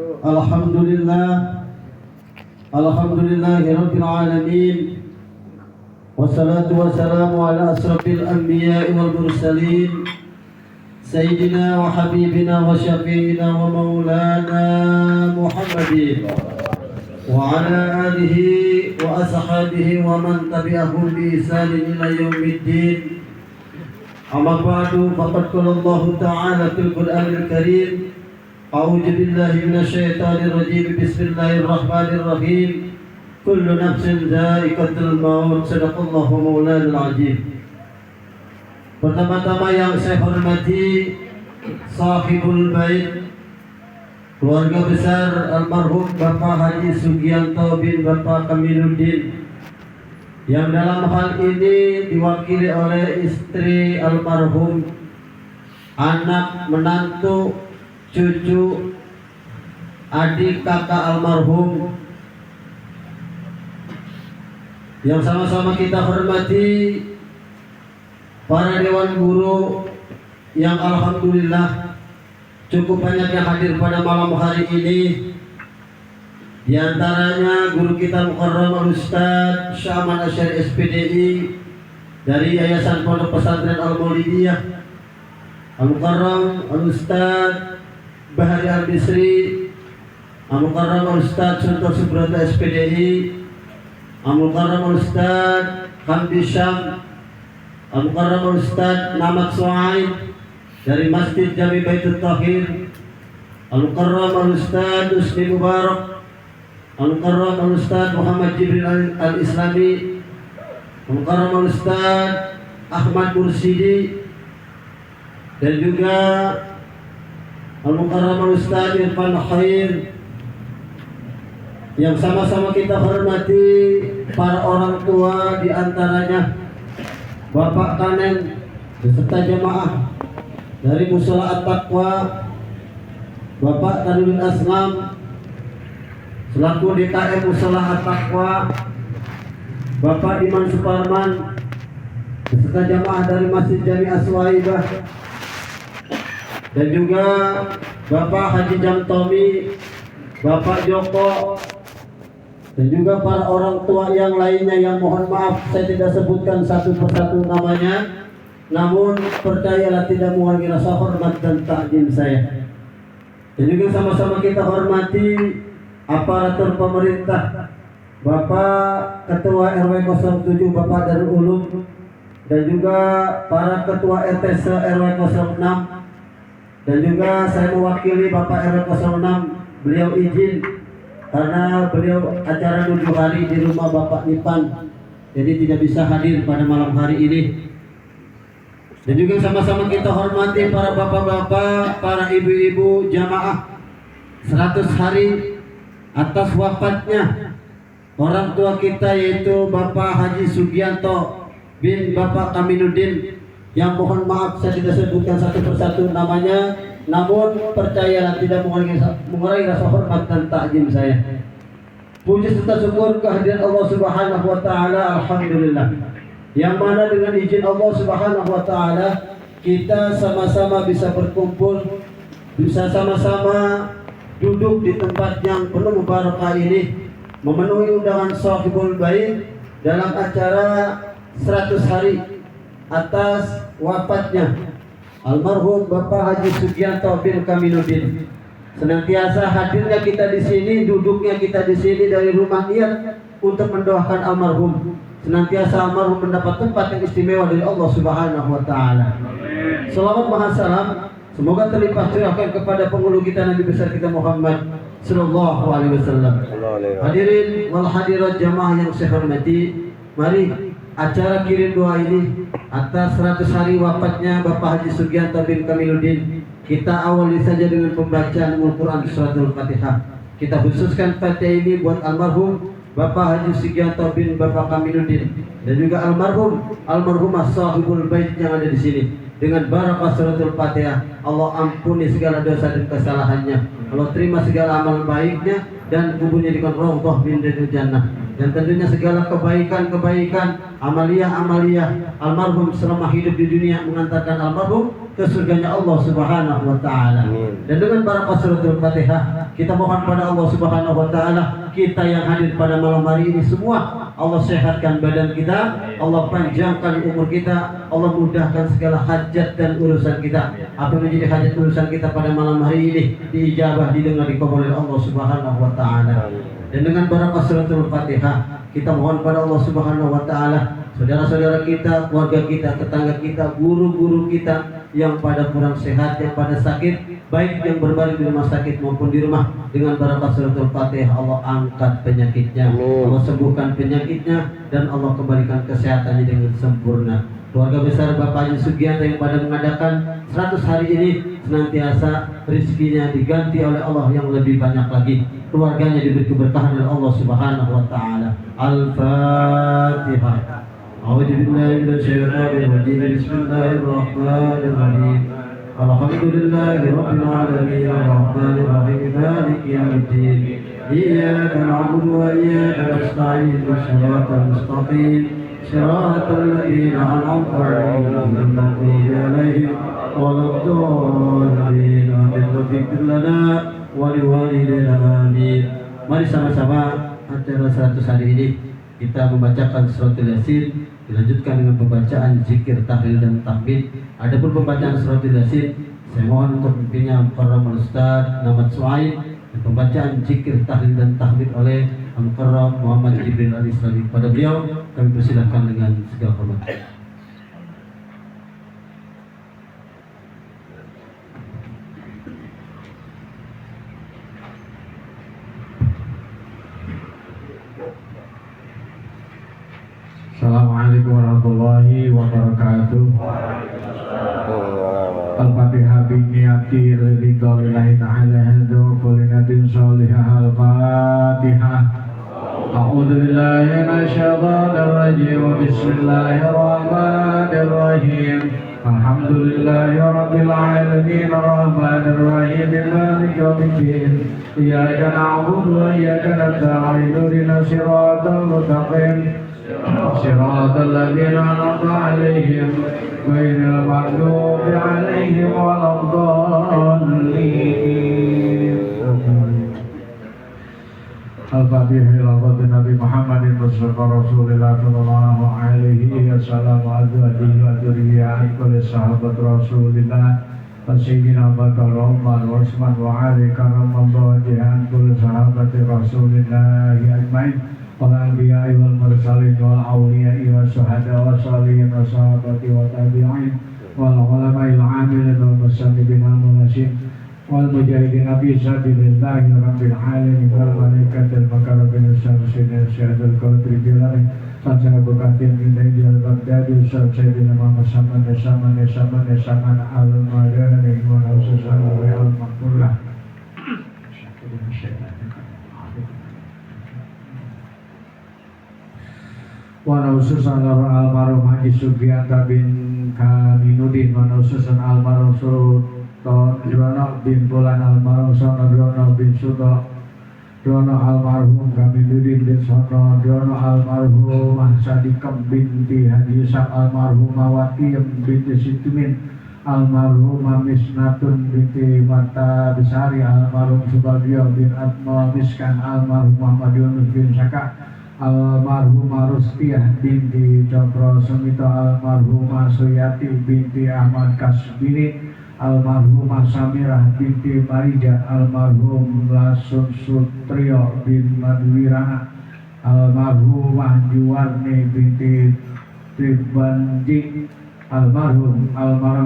Alhamdulillahirabbil alamin. Wassalatu wassalamu ala asrafil anbiya'i wal mursalin sayyidina wa habibina wa syafi'ina wa maulana Muhammadin wa ala alihi wa ashabihi wa man tabi'ahum bi ihsanin ila yaumiddin. Amma ba'du, faqad qala Allah ta'ala fil Qur'anil Karim, a'udzu billahi minasyaitonir rajim, bismillahirrahmanirrahim, kullu nafsin dha'iqatul maut, sadaqallahu maulanal azim. Pertama-tama yang saya hormati sahibul bait, keluarga besar almarhum Bapak Haji Sugianto bin Bapak Kamiluddin, yang dalam hal ini diwakili oleh istri almarhum, anak, menantu, cucu, adik, kakak almarhum, yang sama-sama kita hormati para dewan guru yang alhamdulillah cukup banyak yang hadir pada malam hari ini. Di antaranya guru kita Mukarram Al-Ustaz Syahman Asyari SPDI dari Yayasan Pondok Pesantren Al-Maulidiyah, Al-Mukarram Al-Ustaz Bahari Al-Bisri, Al-Mukarram Al-Ustaz Suntur Subroto SPDI, Al-Mukarram Al-Ustaz Hamdi Syam, Al-Mukarram Al-Ustaz Namat Suhaib dari Masjid Jami Baitul Tahir, Al-Mukarram Al-Ustaz Usni Mubarak, Al-Mukarram Al-Ustaz Muhammad Jibril Al-Islami, Al-Mukarram Al-Ustaz Ahmad Mursidi, dan juga Al-Mukarram Al-Ustaz Irfan Khair, yang sama-sama kita hormati para orang tua, di antaranya Bapak Kanen beserta jemaah dari Mushola At-Taqwa, Bapak Tarudin Aslam selaku DKM Mushola At-Taqwa, Bapak Iman Suparman beserta jamaah dari Masjid Jami Aswaibah, dan juga Bapak Haji Jamtomi, Bapak Joko, dan juga para orang tua yang lainnya yang mohon maaf saya tidak sebutkan satu persatu namanya, namun percayalah tidak mengurangi rasa hormat dan takjim saya. Dan juga sama-sama kita hormati aparatur pemerintah, Bapak Ketua RW 07 Bapak Darul Ulum, dan juga para Ketua RT RW 06, dan juga saya mewakili Bapak RW 06, beliau izin karena beliau acara 7 hari di rumah Bapak Nipan, jadi tidak bisa hadir pada malam hari ini. Dan juga sama-sama kita hormati para bapak-bapak, para ibu-ibu jamaah 100 hari atas wafatnya orang tua kita, yaitu Bapak Haji Sugianto bin Bapak Kamiluddin, yang mohon maaf saya tidak sebutkan satu persatu namanya, namun percayalah tidak mengurangi rasa hormat dan takjim saya. Puji serta syukur kehadiran Allah Subhanahu wa taala, alhamdulillah, yang mana dengan izin Allah Subhanahu wa taala kita sama-sama bisa berkumpul, bisa sama-sama duduk di tempat yang penuh barakah ini, memenuhi undangan sahibul bait dalam acara 100 hari atas wafatnya almarhum Bapak Haji Sugianto bin Kamiluddin. Senantiasa hadirnya kita di sini, duduknya kita di sini dari rumah niat untuk mendoakan almarhum. Senantiasa almarhum mendapat tempat yang istimewa dari Allah Subhanahu wa taala. Salawat mahassalam semoga terlimpah curahkan kepada penghulu kita, Nabi besar kita Muhammad sallallahu alaihi wasallam. Hadirin wal hadirat jamaah yang saya hormati, mari acara kirim doa ini atas 100 hari wafatnya Bapak Haji Sugianto bin Kamiluddin kita awali saja dengan pembacaan Al-Quran Suratul Fatihah. Kita khususkan Fatihah ini buat almarhum Bapak Haji Sugianto bin Bapak Kamiluddin, dan juga almarhumah sahibul bait yang ada di sini. Dengan barakah Suratul Fatihah, Allah ampuni segala dosa dan kesalahannya, Allah terima segala amal baiknya, dan kuburnya di Rawdah min Riyadil Jannah. Dan tentunya segala kebaikan-kebaikan, amaliyah-amaliyah almarhum selama hidup di dunia mengantarkan almarhum ke surganya Allah Subhanahu wa taala. Dan dengan barakah suratul Fatihah, kita mohon pada Allah Subhanahu wa taala, kita yang hadir pada malam hari ini semua, Allah sehatkan badan kita, Allah panjangkan umur kita, Allah mudahkan segala hajat dan urusan kita. Apa menjadi hajat urusan kita pada malam hari ini diijabah, didengar, dikabul oleh Allah Subhanahu wa taala. Dan dengan barakah suratul Fatihah, kita mohon pada Allah Subhanahu wa taala, saudara-saudara kita, keluarga kita, tetangga kita, guru-guru kita yang pada kurang sehat, yang pada sakit, baik yang berbaring di rumah sakit maupun di rumah, dengan barakah suratul Fatihah Allah angkat penyakitnya, Allah sembuhkan penyakitnya, dan Allah kembalikan kesehatannya dengan sempurna. Keluarga besar Bapak Haji Sugianto yang pada mengadakan 100 hari ini, senantiasa rezekinya diganti oleh Allah yang lebih banyak lagi, keluarganya diberi keberkahan oleh Allah Subhanahu wa taala. Al-Fatihah. A'udzu billahi minasyaitonir rajim. Bismillahirrahmanirrahim. Alhamdulillahi rabbil alamin, arrahmanir rahim, maliki yaumiddin. Iyyaka na'budu wa iyyaka nasta'in. Shiratal mustaqim, shiratal ladzina an'amta 'alaihim, ghairil maghdubi 'alaihim waladdallin. Amin. Waghfir lana wa liwalidayna amin. Mari sama-sama acara 100 hari ini kita membacakan suratul Yasin, dilanjutkan dengan pembacaan zikir, tahlil dan tahmid. Adapun pembacaan suratul Yasin, saya mohon untuk pimpinnya Al-Mukarram Ustaz Namad Suaib, dan pembacaan zikir, tahlil dan tahmid oleh Al-Mukarram Muhammad Jibril Al-Islami. Pada beliau kami persilahkan dengan segala hormat. Assalamualaikum warahmatullahi wabarakatuh. Al-Fatihah bi'niyati lillahi ta'ala hadza wa kulli natin sholihah. Al-Fatihah. A'udzu billahi minasyaitonir rajim. Bismillahirrahmanirrahim. Alhamdulillahi rabbil alamin, arrahmanir rahim, maliki yaumiddin. Iyyaka na'budu wa iyyaka nasta'in. Ihdinas siratal mustaqim, صراط الذين أنعمت عليهم غير المغضوب عليهم ولا الضالين. Al-Fatihah ila qatin Nabi Muhammadin Mustafa Rasulullah sallallahu alaihi wasallam wa azwajihi wa dzurriyyatihi kulli sahabat Rasulillah Sayyidina Bakar Umar wa Utsman wa Ali karramallahu wajhahu kulli sahabati Rasulillah ajmain. Al-Anbiya wal Mursalin wal Awliya wa Syuhada wa Salihin wa Sahabati wa Tabi'in wal Ulama il Amilin wal Musannifin wal Munasim wal Mujahidin Nabi Sabilillahi Rabbil Alamin wal Malaikatil Mukarrabin Syamsin Syahadul Qadri Bilani Sanjana Bukatin Bindai Jal Baghdadi Sayyidina Muhammad Saman Al-Madani wa Naususan wa Al-Maghfurlah. Wa naususan almarhum Haji Sugianto bin Kaminuddin, wa naususan almarhum Sultan Drono bin Bulan, almarhum Sono Drono bin Suto Drono, almarhum Kaminuddin bin Sono Drono, almarhum Sadiqam binti Haji Ishaq, almarhum Mawati binti Situmin, almarhum Misnatun binti Mata Besari, almarhum Subagio bin Atma Miskan, almarhum Muhammad Yunus bin Saka, almarhum Rustiah binti Cokro Sumito, almarhum Suyati binti Ahmad Kasbini, almarhum Samirah binti Marija, almarhum Lasun Sutrio bin Madwirana, almarhum Juwarni binti Tribanji, almarhum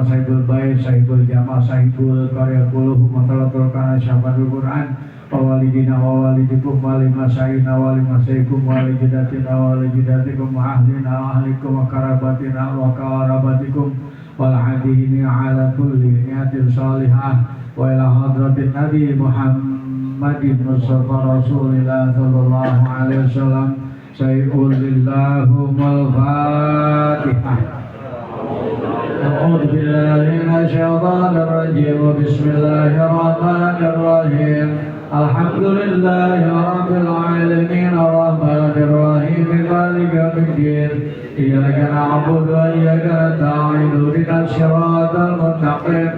Saibul Bayi, Saibul Jamal, Saibul Karya Kuluhu, Matalatul Kana Syafadul Quran, wawalidina wawalidikum walimasyayina walimasyayikum walijidatina walijidatikum wa ahlina wa ahlikum wa karabatina wa karabatikum walhadihini ala kulli niyatin salihah wa ila hadratin Nabi Muhammadin Mustafa Rasulillah sallallahu alaihi wasallam. Sayyidul lillahumul Fatihah. A'udzu billahi minasyaitonir rajim. Bismillahirrahmanirrahim. Alhamdulillahi rabbil alamin, arrahmanir rahim, maliki yaumiddin. إياك نعبد وإياك نستعين اهدنا الصراط المستقيم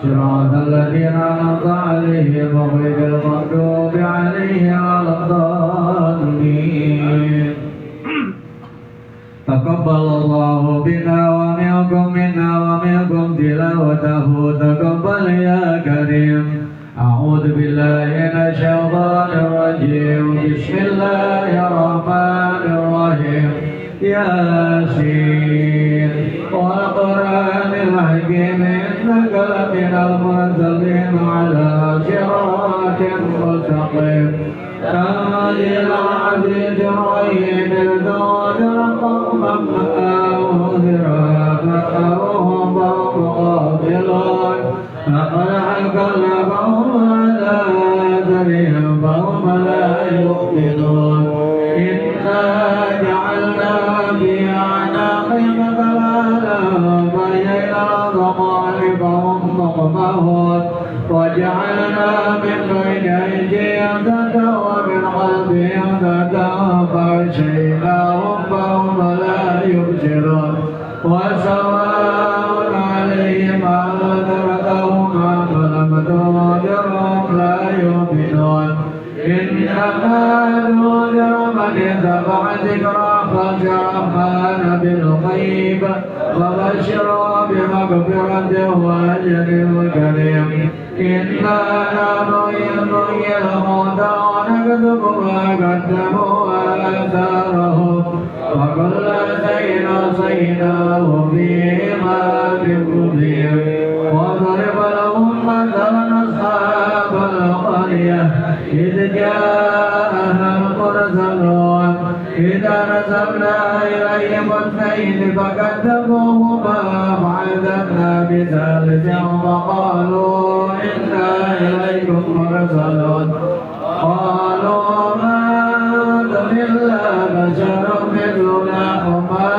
صراط الذين أنعمت عليهم غير المغضوب عليهم ولا الضالين تقبل الله بنا ومنكم تلاوته تقبل يا كريم أعوذ بالله من الشيطان الرجيم بسم الله الرحمن الرحيم ياسين والقرآن الحكيم إنك لمن المرسلين على صراط مستقيم تنزيل العزيز الرحيم لتنذر قوما ما أنذر آباءهم فهم غافلون لقد حكمنا فهم على آثارهم فهم لا يؤمنون إنا جعلنا في أعناقهم أغلالا فهي إلى الأذقان فهم مقمحون وجعلنا من بين أيديهم سدا ومن خلفهم سدا فأغشيناهم فهم لا يبصرون وسواء عليهم أنذرتهم أم لم تنذرهم لا يؤمنون إنما تنذر من اتبع ذكر خشع الرحمن بالغيب وبشره بمغفرة وأجر كريم إنا نحيي الموتى ونكتب ما قدموا وآثارهم وكل شيء أحصيناه في إمام مبين وضرب لهم مثلا أصحاب القرية إذ جاءها المرسلون إذا نزلنا إليهم اثنين فكذبوهما فعززنا بثالث فقالوا إنا إليكم مرسلون قالوا ما أنتم إلا بشر مثلنا وما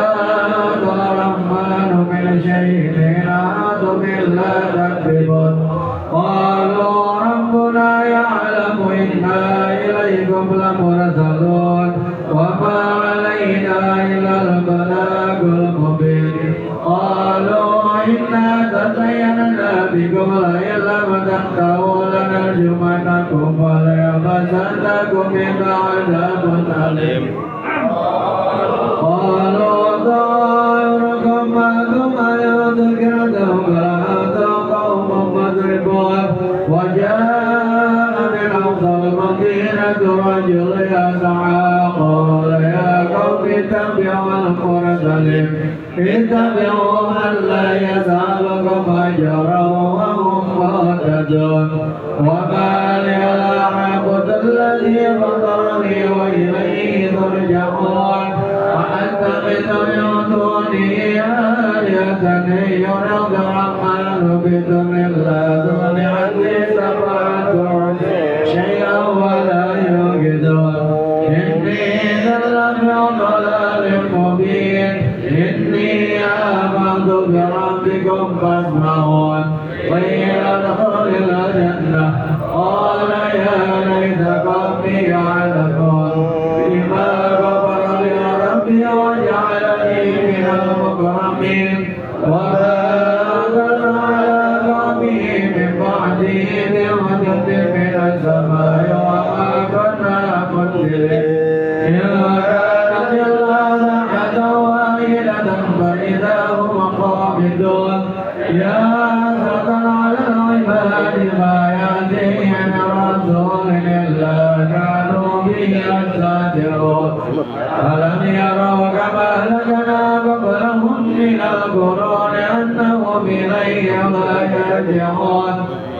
أنزل الرحمن من شيء إن أنتم إلا تكذبون قالوا ربنا يعلم إنا إليكم لمرسلون وما علينا إلا البلاغ المبين قالوا إنا تزيننا بكم لئن لم تنتهوا لنرجمنكم وليمسنكم منا عذاب أليم قالوا طائركم معكم أيذكرتم فأنتم قوم مضربون وجاء من أقصى المدينة رجل يسعى قال يا قوم اتبعوا المرسلين اتبعوا من لا يسألكم أجرا وهم مهتدون وما لي لا أعبد الذي فطرني وإليه ترجعون وأتخذ من دونه آلهة يرد الرحمن بضر لا تغن عني شفاعتهم شيئا ولا ينقذون إني إذا لفي ضلال مبين إني آمنت بربكم فاسمعون قيل ادخل الجنة قال يا ليت قومي يعلمون بما غفر لي ربي وجعلني من المكرمين وما أنزل على قومه من بعده نعمة من السماء وما كنا منزلين إن كانت إلا زحمة واحدة فإذا هم خامدون يا حسرة على العباد ما يأتيهم من رسول إلا كانوا به يستهزئون ألم يروا كما أهلكنا قبلهم من القرون أنهم إليهم لا يرجعون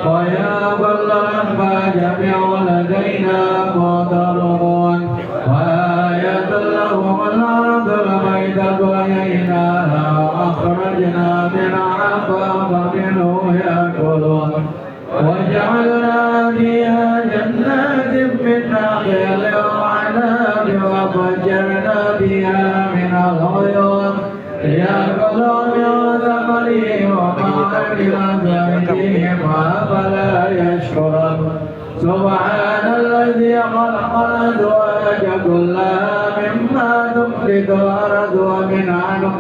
ويا كلا ما جميع لدينا محضرون وآية لهم الأرض الميتة وأحييناها وأخرجنا منها فمنه يأكلون وجعلنا فيها جنات من نخيل وعناب وفجرنا بها من العيون يأكلون من ثمره وما عمل بأيديهم أفلا يشكرون سبحان الذي خلق الأزواج كلها مما تنبت الأرض ومن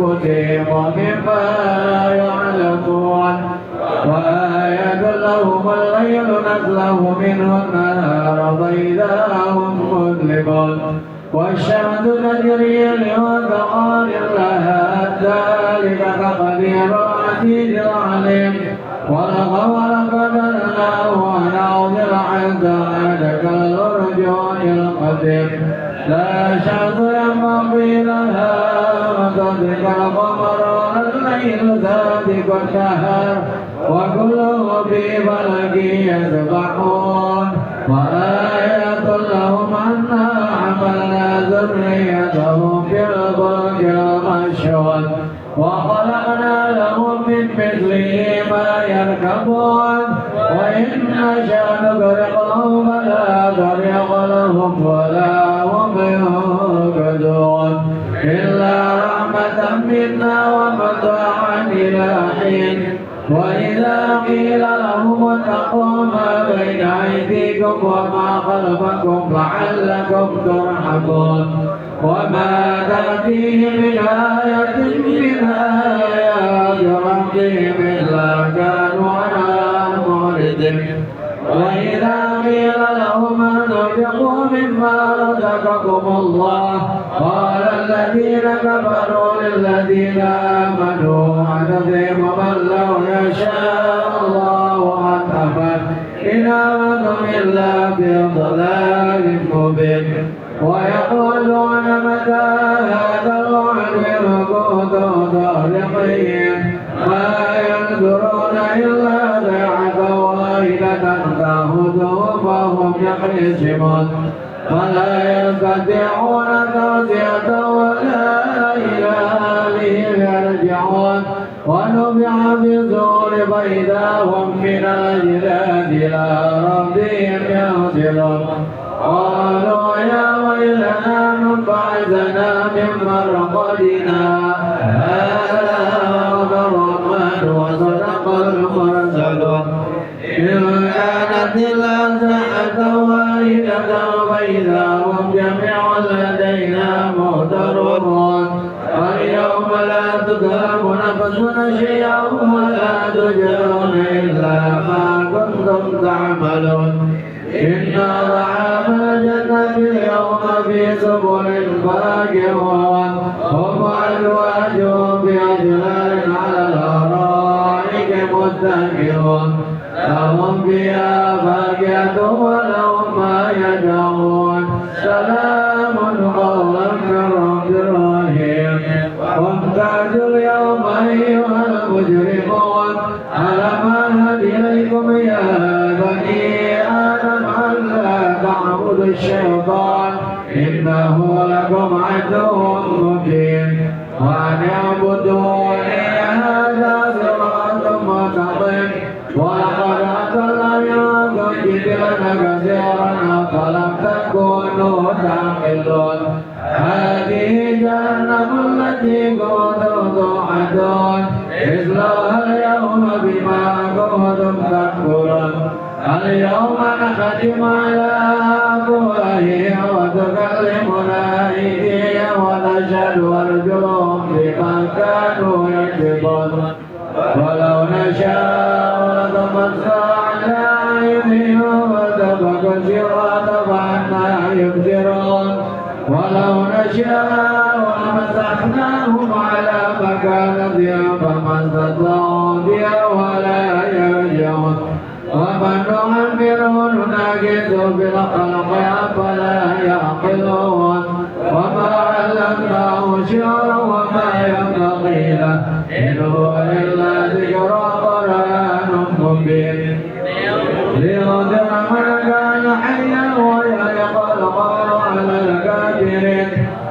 أنفسهم ومما لا يعلمون وآية لهم الليل نسلخ منه النهار فإذا هم مظلمون والشمس تجري لمستقر لها ذلك تقدير العزيز العليم والقمر قدرناه ونعوذ حتى عاد كالأرجون القديم لا شمس ينبغي لها أن تدرك القمر ولا الليل سابق النهار وكلهم في فلك يسبحون وآية لهم أنا حملنا ذريتهم في الفلك المشحون وخلقنا لهم من مثله ما يركبون وإن نشأ نغرقهم فلا طريق لهم ولا هم ينقذون إلا رحمة منا ومتاعا إلى حين وإذا قيل لهم اتقوا ما بين أيديكم وما خلفكم لعلكم ترحمون وما تأتيهم من آية من آيات ربهم إلا كانوا عنها معرضين وإذا قيل لهم أنفقوا مما رزقكم الله قال الذين كفروا للذين آمنوا أنفقوا من لو يشاء الله أنفق إن أنتم إلا في ضلال مبين ويقولون متى هذا الوعد إن كنتم صادقين ما ينظرون إلا ساعة واحدة تأخذهم وهم يخصمون ولا يستطيعون توصية ولا إلى أهلهم يرجعون ونفخ في الصور فإذا هم من الأجداث إلى ربهم ينزلون قالوا يا ويلنا من بعثنا من مرقدنا هذا الرحمن وصدق المرسلون إن كانت إلا ساعة واحدة فإذا هم جميع لدينا محضرون فاليوم لا تظلم نفس شيئا ولا تجزون إلا ما كنتم تعملون إن طعام الجنة اليوم في سبل فاكهون هم أزواجهم بأجلال على الأرائك متكئون لهم فيها فاكهة ولهم ما يدعون سلام قولا من رب رحيم وامتازوا اليوم أيها المجرمون ألم أعهد إليكم يا بني آدم ألا تعبدوا الشيطان إنه لكم عدو مبين وأن اعبدوني هذا صراط مستقيم ولقد أضل منكم جبلا كثيرا أفلم تكونوا تعقلون هذه جهنم التي كنتم توعدون اصلوها اليوم بما كنتم تكفرون اليوم نختم على أفواههم وتكلمنا أيديهم ونشهد أرجلهم بما كانوا يكسبون ولو نشاء لطمسنا على أعينهم وسبقوا الصراط فأنى يبصرون ولو نشاء لمسحناهم على مكانتهم فما استطاعوا بها ولا يرجعون ومن نعمره نناقضه في الخلق أفلا يعقلون وما علمناه شعرا وما ينبغي له إن هو إلا ذكر قرآن مبين لينذر من كان حيا ويلقى القول على الكافرين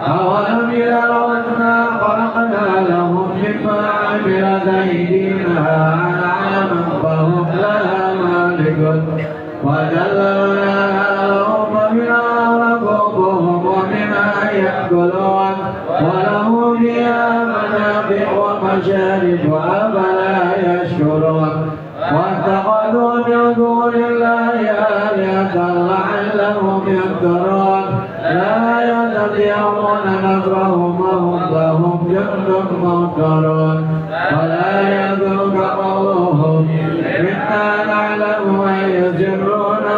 أولم يروا أنا خلقنا لهم مما عملت أيدينا أنعاما فهم لها مالكون وذللناها لهم فمنها ركوبهم ومنها يأكلون ولهم فيها منافع ومشارب أفلا يشكرون واتخذوا من دون الله آلهة لعلهم يذكرون لا يستطيعون نصرهم وهم لهم جند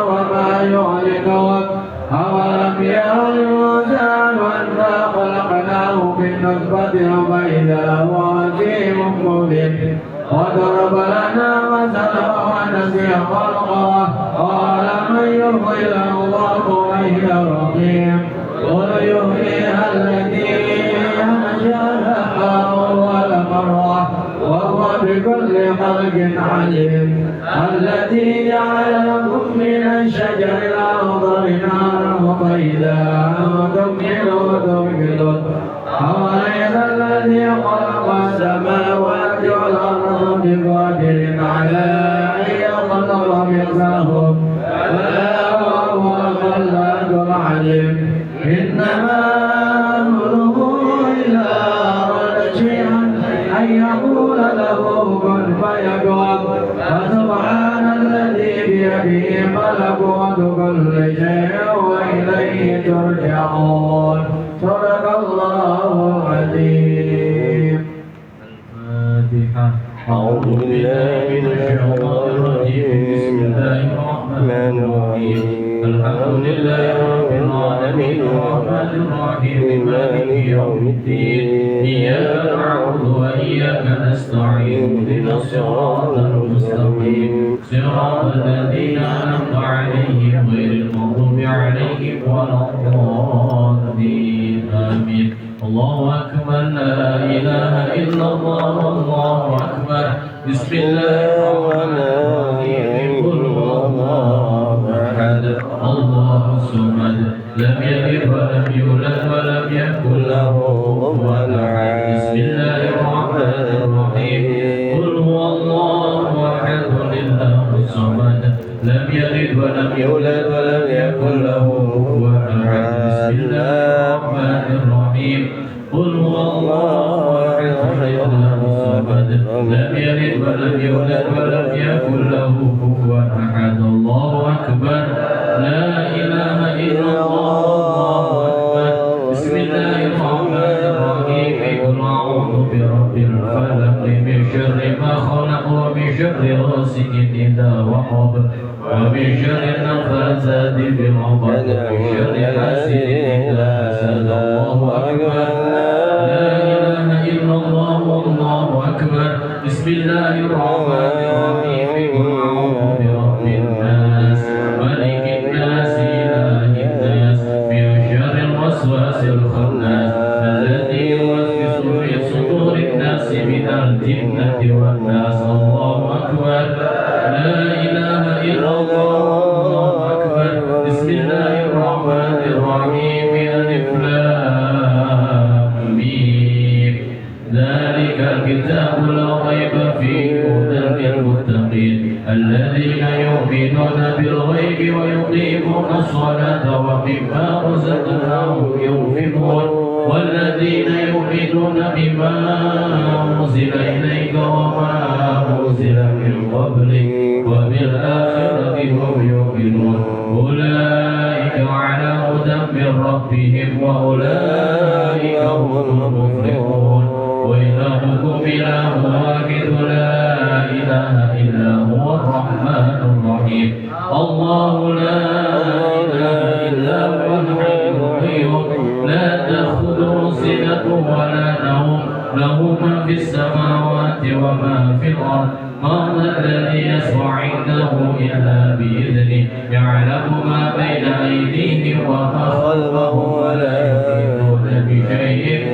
وما يعلنون أولم يروا الإنسان أنا خلقناه من نطفة فإذا هو خصيم مبين وضرب لنا مثلا ونسي خلقه قال من يحيي الله وهي رحيم قل يحييها التي أنشأها أول مرة وهو بكل خلق عليم الذي جعل لكم من الشجر الأخضر نارا فإذا أنتم منه توقدون أوليس الذي خلق السماوات والأرض بقادر على أن يخلق مثلهم بلى وهو الخلاق العليم إنما أمره إذا أراد شيئا أن يقول له كن فيكون فسبحان الذي بيده ملكوت كل شيء وإليه ترجعون صدق الله العظيم. الفاتحة. أعوذ بالله من الشيطان الرجيم بسم الله الرحمن الرحيم الحمد لله رب العالمين الرحمن الرحيم مالك يوم الدين إياك نعبد وإياك نستعين اهدنا الصراط المستقيم صراط الذين أنعمت عليهم غير المغضوب عليهم ولا الضالين آمين. الله أكبر لا إله إلا الله والله أكبر بسم الله الرحمن الرحيم قل هو الله أحد الله الصمد لم يلد ولم يولد ولم يكن له كفوا أحد بسم الله الرحمن الرحيم قل هو الله أحد الله الصمد لم يلد ولم يولد ولم يكن له كفوا أحد بسم الله الرحمن الرحيم قل هو الله أحد الله الصمد لم يلد ولم يولد ولم يكن له كفوا أحد الله أكبر لا إله إلا الله أكبر بسم الله الرحمن الرحيم قل أعوذ برب الفلق من شر ما خلق ومن شر غاسق إذا وقب ومن شر النفاثات في العقد ومن شر حاسد إذا حسد الله أكبر لا إله إلا الله والله أكبر بسم الله الرحمن الرحيم قل أعوذ برب الناس ملك الناس إله الناس من شر الوسواس الخناس الذي يوسوس في صدور الناس من الجنة والناس الله أكبر لا إله إلا الله الله أكبر بسم الله الرحمن الرحيم ألف لام ميم ذلك الكتاب لا ريب فيه هدى للمتقين الذين يؤمنون بالغيب ويقيمون الصلاة ومما رزقناهم ينفقون والذين يؤمنون بما أنزل إليك وما أنزل من قبلك وبالآخرة هم يؤمنون أولئك على هدى من ربهم وأولئك هم المفلحون وإلهكم إله واحد لا إله إلا هو الرحمن الرحيم الله لا إله إلا هو الحي القيوم لا تأخذه سنة ولا نوم له ما في السماوات وما في الأرض ما ذا الذي يشفع عنده إلا بإذنه يعلم ما بين أيديهم وما خلفهم ولا يحيطون بشيء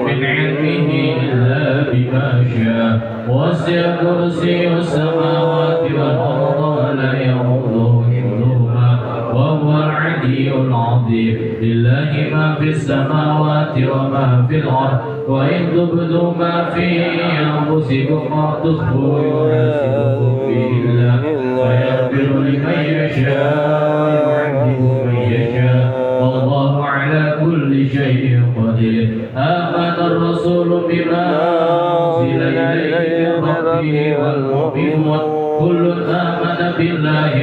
من علمه إلا بما شاء وسع كرسي السماوات والأرض ولا يؤوده حفظهما وهو العلي العظيم لله ما في السماوات وما في الأرض وإن تبدوا ما في أنفسكم أو تخفوه يحاسبكم به الله ويغفر لمن يشاء ويعذب من يشاء والله على كل شيء قدير آمن الرسول بما أنزل إليه من ربه والمؤمنون كل آمن بالله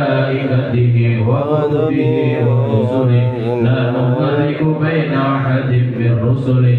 وملائكته وكتبه ورسله لا نفرق بين أحد من رسله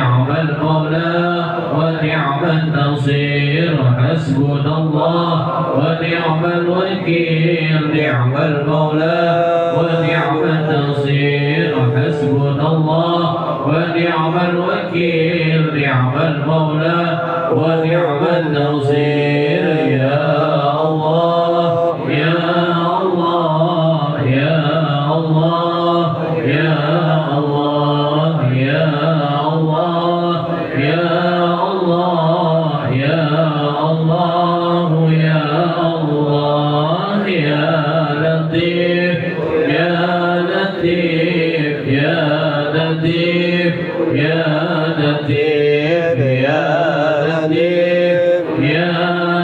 نعم المولى ونعم النصير حسبنا الله ونعم الوكيل نعم المولى ونعم النصير حسبنا الله ونعم الوكيل نعم المولى ونعم النصير يا الله يا الله يا الله يا الله يا الله يا الله يا الله يا الله يا لطيف يا لطيف يا لطيف يا لطيف يا لطيف يا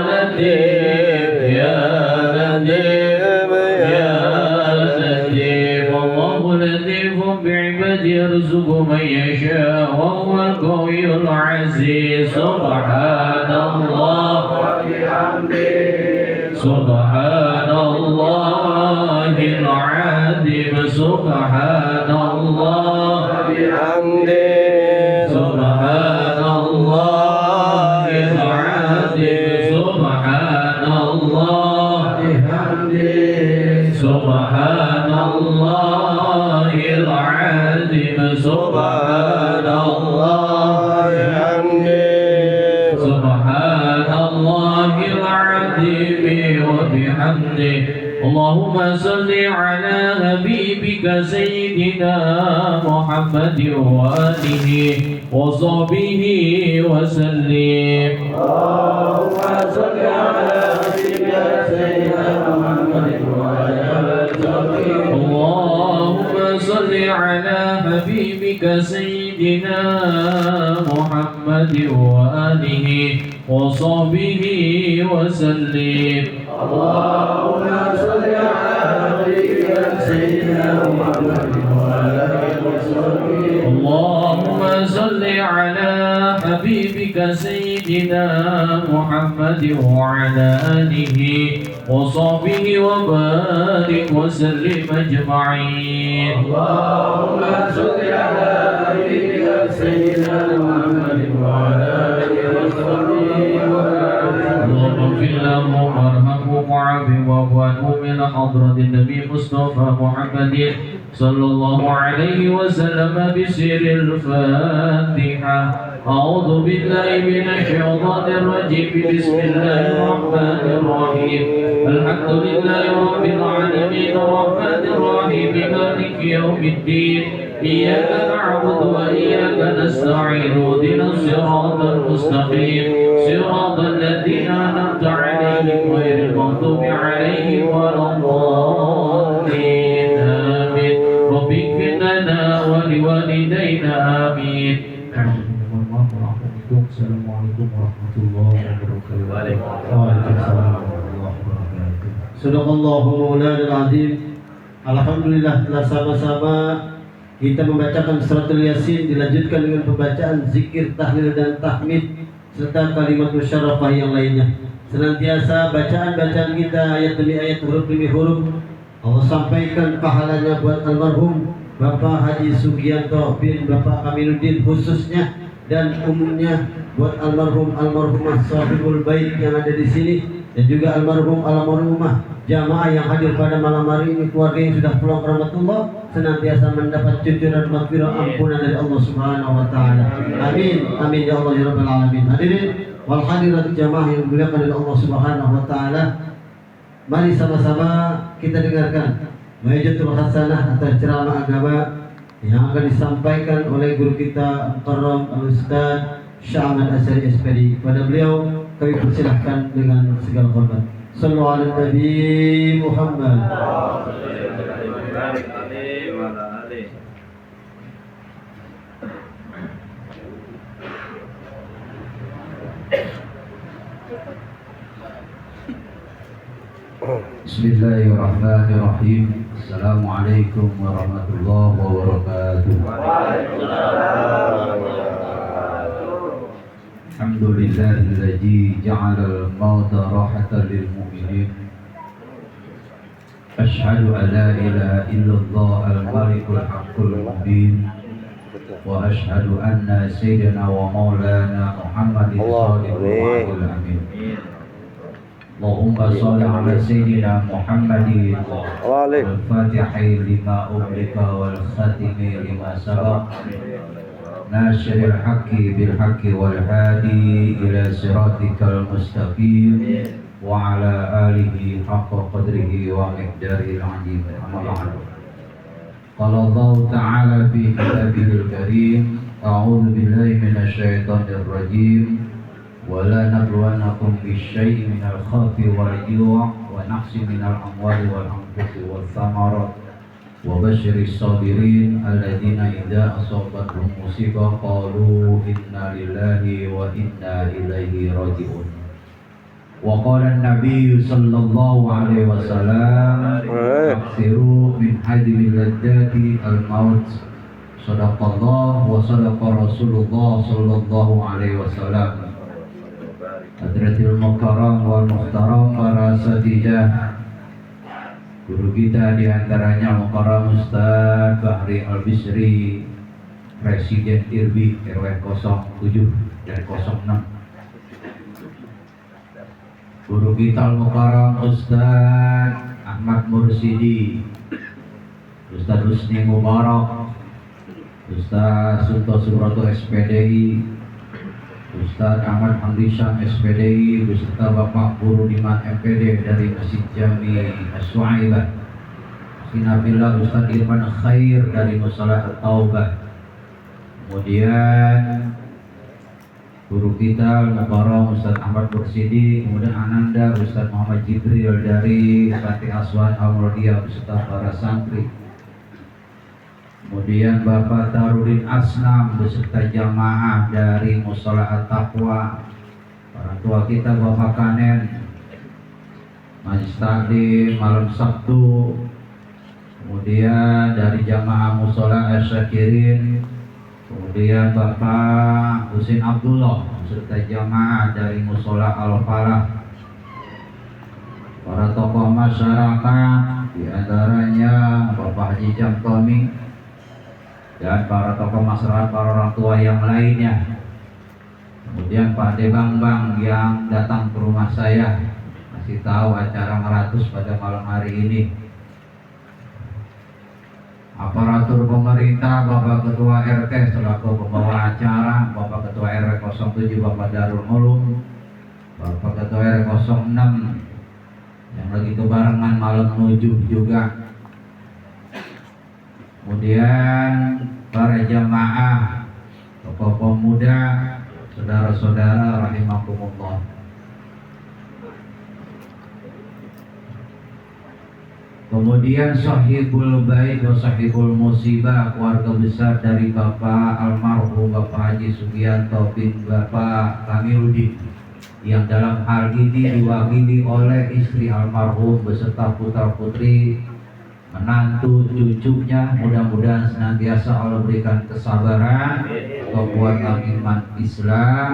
لطيف يا لطيف يا لطيف الله لطيف بعباده يرزق من يشاء وهو القوي العزيز سبحان الله سبحان الله العظيم سبحان الله بحمده سبحان الله العظيم سبحان الله بحمده سبحان الله العظيم سبحان الله بحمده سبحان الله العظيم وبحمده اللهم صل على حبيبك سيدنا محمد وآله وصحبه وسلم اللهم صل على حبيبك سيدنا محمد وآله وصحبه اللهم صل على حبيبك سيدنا محمد وآله وصحبه وسلم اللهم صل على حبيبك سيدنا محمد وآله وصحبه اللهم صل على حبيبك سيدنا محمد وعلى آله وصحبه وبارك وسلم أجمعين اللهم صل على حبيبك سيدنا محمد وعلى آله وصحبه اللهم اغفر له وارحمه وعافه واعف عنه من حضرة النبي مصطفى محمد صلى الله عليه وسلم بسر الفاتحة أعوذ بالله من الشيطان الرجيم بسم الله الرحمن الرحيم الحمد لله رب العالمين الرحمن الرحيم مالك يوم الدين إياك نعبد وإياك نستعين اهدنا الصراط المستقيم صراط الذين أنعمت عليهم غير المغضوب عليهم ولا الضالين آمين رب اغفر لنا ولوالدينا آمين Assalamualaikum warahmatullahi wabarakatuh. Waalaikumsalam warahmatullahi wabarakatuh. Sadaqallahu maulana al-azim. Alhamdulillah telah sama-sama kita membacakan suratul Yasin, dilanjutkan dengan pembacaan zikir, tahlil dan tahmid serta kalimat musyarrafah yang lainnya. Senantiasa bacaan-bacaan kita ayat demi ayat, huruf demi huruf Allah sampaikan pahalanya buat almarhum Bapak Haji Sugianto bin Bapak Kamiluddin khususnya, dan umumnya buat almarhumah sahibul bait yang ada di sini, dan juga almarhumah jamaah yang hadir pada malam hari ini, keluarga yang sudah pulang ke rahmatullah, senantiasa mendapat cucuran maghfirah ampunan dari Allah Subhanahu wa taala. Amin amin ya Allah ya rabbal alamin. Hadirin wal hadirat jamaah yang dimuliakan oleh Allah Subhanahu wa taala, mari sama-sama kita dengarkan Maijatul Hasanah atau ceramah agama yang akan disampaikan oleh guru kita Mukarram Al-Ustaz Syahman Asyari SPD. Pada beliau kami persilahkan dengan segala hormat. Sallu ala Nabi Muhammad. Bismillahirrahmanirrahim. Assalamualaikum warahmatullahi wabarakatuh. Alhamdulillahilladzi ja'ala al-mauta rahatan lil mu'minin. Asyhadu an la ilaha illallah al-malikul haqqul mubin. وأشهد أن سيدنا ومولانا محمد صادق الوعد الأمين اللهم صل على سيدنا محمد الفاتح لما أغلق والخاتم لما سبق ناصر الحق بالحق والهادي إلى صراطك المستقيم وعلى آله حق قدره ومقداره العظيم أما بعد قال الله تعالى في كتابه الكريم أعوذ بالله من الشيطان الرجيم ولا نبلونكم بالشيء من الخوف والجوع ونقص من الأموال والأنفس والثمرات وبشر الصابرين الذين إذا أصابتهم مصيبة قالوا إنا لله وإنا إليه راجعون وقال النبي صلى الله عليه وسلم أكثروا من حجم اللذات الموت صدق الله وصدق رسول الله صلى الله عليه وسلم Hadratil Mukarram wal Muhtaram para satidah guru kita diantaranya Mukarram Ustaz Bahri Al-Bisri Presiden IRBI RW 07 dan 06 guru kita Mukarram Ustaz Ahmad Mursidi Ustaz Husni Mubarak Ustaz Sunto Suroto SPDI Ustaz Ahmad Hamdisham SPDI beserta Bapak Guru Diman MPD dari Masjid Jami As-Suaibah Sinabillah Ustaz Irfan Khair dari Musalah At-Taubah kemudian guru kita Mukarram Ustaz Ahmad Mursidi kemudian Ananda Ustaz Muhammad Jibril dari Santri Aswan Al-Murdia beserta para santri kemudian Bapak Tarudin Asnam beserta jamaah dari Mushola At-Taqwa orang tua kita Bapak Kanen Majlis Taklim malam Sabtu kemudian dari jamaah Mushola Asyakirin kemudian Bapak Husin Abdullah beserta jamaah dari Mushola Al-Falah para tokoh masyarakat diantaranya Bapak Haji Jamtomi dan para tokoh masyarakat, para orang tua yang lainnya kemudian Pak De Bang yang datang ke rumah saya masih tahu acara meratus pada malam hari ini aparatur pemerintah Bapak Ketua RT selaku pembawa acara Bapak Ketua RW 07 Bapak Darul Ulum Bapak Ketua RW 06 yang lagi kebarengan malam menuju juga kemudian para jamaah tokoh pemuda saudara-saudara rahimakumullah kemudian sahibul bait wa sahibul musibah keluarga besar dari Bapak almarhum Bapak Haji Sugianto bin Bapak Kamiluddin yang dalam hal ini diwakili oleh istri almarhum beserta putra-putri menantu cucunya mudah-mudahan senantiasa Allah berikan kesabaran kekuatan iman Islam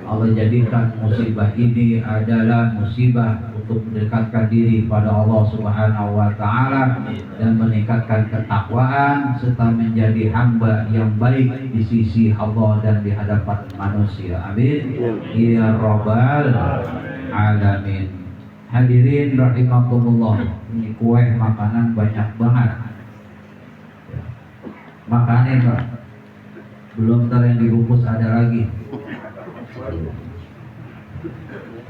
Allah jadikan musibah ini adalah musibah untuk mendekatkan diri pada Allah Subhanahu wa Ta'ala dan meningkatkan ketakwaan serta menjadi hamba yang baik di sisi Allah dan di hadapan manusia amin ya rabbal alamin. Hadirin rahimakumullah, ini kue makanan banyak banget. Makanin Pak, belum ntar yang dibungkus ada lagi.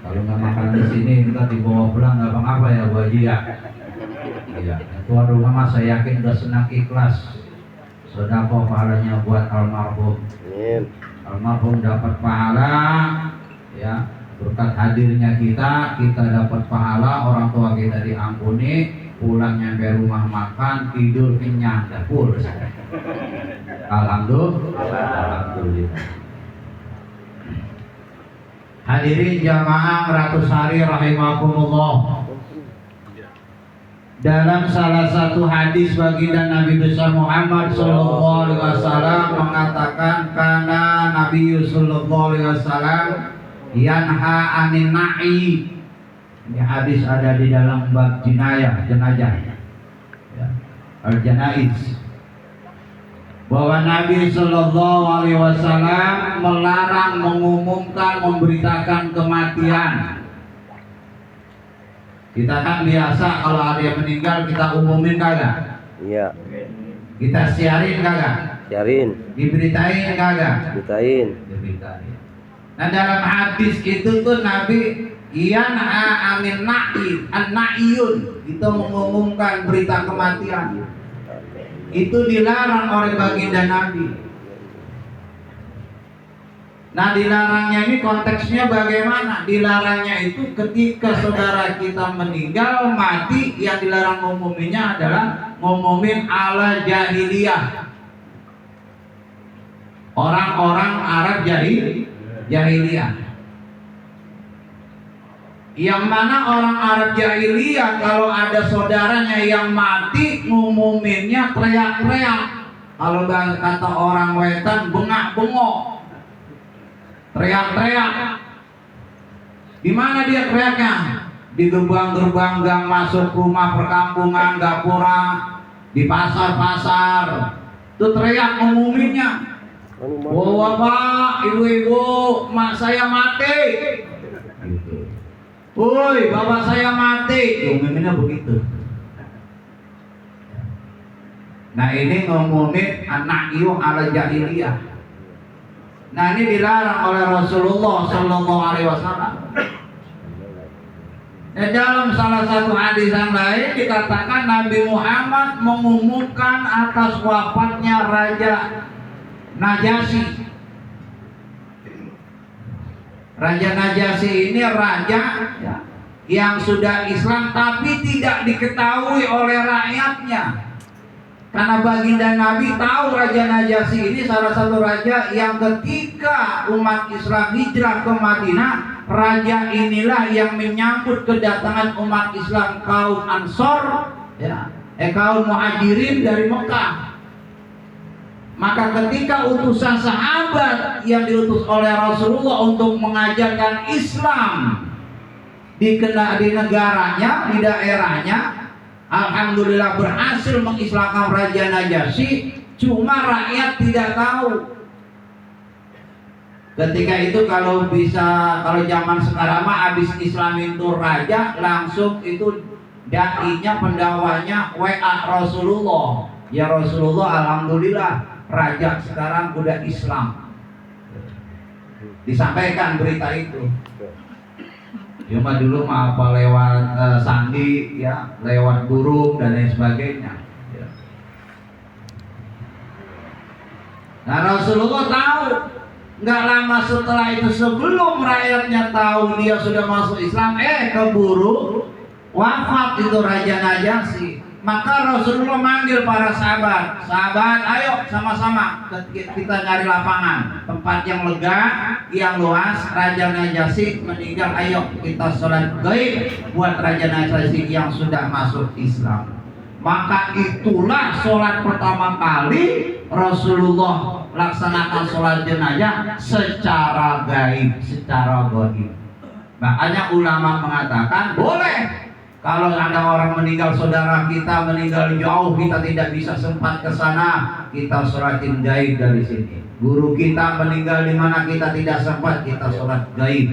Kalau nggak makan di sini kita dibawa pulang nggak apa-apa ya Bu Haji ya. Iya, tuan rumah mas saya yakin udah senang ikhlas. Sedekah pahalanya buat almarhum. Almarhum dapat pahala, ya. Berkat hadirnya kita dapat pahala, orang tua kita diampuni, pulang nyampe rumah makan, tidur kenyang, full. Alhamdulillah. Hadirin jamaah ratus hari rahimakumullah. Dalam salah satu hadis baginda Nabi besar Muhammad sallallahu alaihi wasallam mengatakan kana Nabi sallallahu alaihi wasallam yanha anin na'i. Ini hadis ada di dalam bab jenazah ya. Al-janaiz. bahwa Nabi Shallallahu Alaihi Wasallam melarang mengumumkan, memberitakan kematian. Kita kan biasa kalau ada yang meninggal kita umumin kagak? Iya. Kita siarin kagak? Siarin. Diberitain kagak? Ceritain. Diberitain. Nah dalam hadis itu tuh Nabi Iyan amin an-na'iyun itu mengumumkan berita kematian. Itu dilarang oleh baginda Nabi. Nah dilarangnya ini konteksnya bagaimana? Dilarangnya itu ketika saudara kita meninggal mati, yang dilarang ngumuminnya adalah ngumumin ala jahiliyah. Orang-orang Arab jahiliyah. Yang mana orang Arab jahiliyah kalau ada saudaranya yang mati ngumuminnya teriak-teriak. Kalau kata orang Wetan bengak-bengok, teriak-teriak. Di mana dia teriaknya? Di gerbang-gerbang gang masuk rumah perkampungan, gapura, di pasar-pasar. Itu teriak ngumuminnya. Oh bapak, ibu-ibu, mak saya mati. Woi, bapak saya mati. Ngumuminnya begitu. Nah ini ngumumin anak iu ala jahiliyah. Nah ini dilarang oleh Rasulullah Sallallahu Alaihi Wasallam. Nah, dalam salah satu hadis yang lain dikatakan Nabi Muhammad mengumumkan atas wafatnya Raja Najasyi. Raja Najasyi ini raja yang sudah Islam tapi tidak diketahui oleh rakyatnya. Karena baginda Nabi tahu Raja Najasyi ini salah satu raja yang ketika umat Islam hijrah ke Madinah, raja inilah yang menyambut kedatangan umat Islam kaum Ansor, kaum Muhajirin dari Mekah. Maka ketika utusan sahabat yang diutus oleh Rasulullah untuk mengajarkan Islam di negaranya, di daerahnya, alhamdulillah berhasil mengislamkan Raja Najasyi. Cuma rakyat tidak tahu. Ketika itu kalau zaman sekarang mah habis Islamin itu raja, langsung itu dai-nya, pendawanya WA Rasulullah. Ya Rasulullah, alhamdulillah raja sekarang udah Islam. Disampaikan berita itu. Cuma dulu mah apa lewat sandi, ya, lewat burung dan lain sebagainya. Ya. Nah Rasulullah tahu. Nggak lama setelah itu, sebelum rakyatnya tahu dia sudah masuk Islam, keburu wafat itu Raja Najasyi. Maka Rasulullah manggil para sahabat, ayo sama-sama kita cari lapangan, tempat yang lega, yang luas. Raja Najasyi meninggal, ayo kita sholat gaib buat Raja Najasyi yang sudah masuk Islam. Maka itulah sholat pertama kali Rasulullah laksanakan sholat jenazah secara gaib, secara gaib. Makanya ulama mengatakan boleh. Kalau ada orang meninggal, saudara kita meninggal jauh, kita tidak bisa sempat ke sana, kita sholatin gaib dari sini. Guru kita meninggal di mana kita tidak sempat, kita sholat gaib.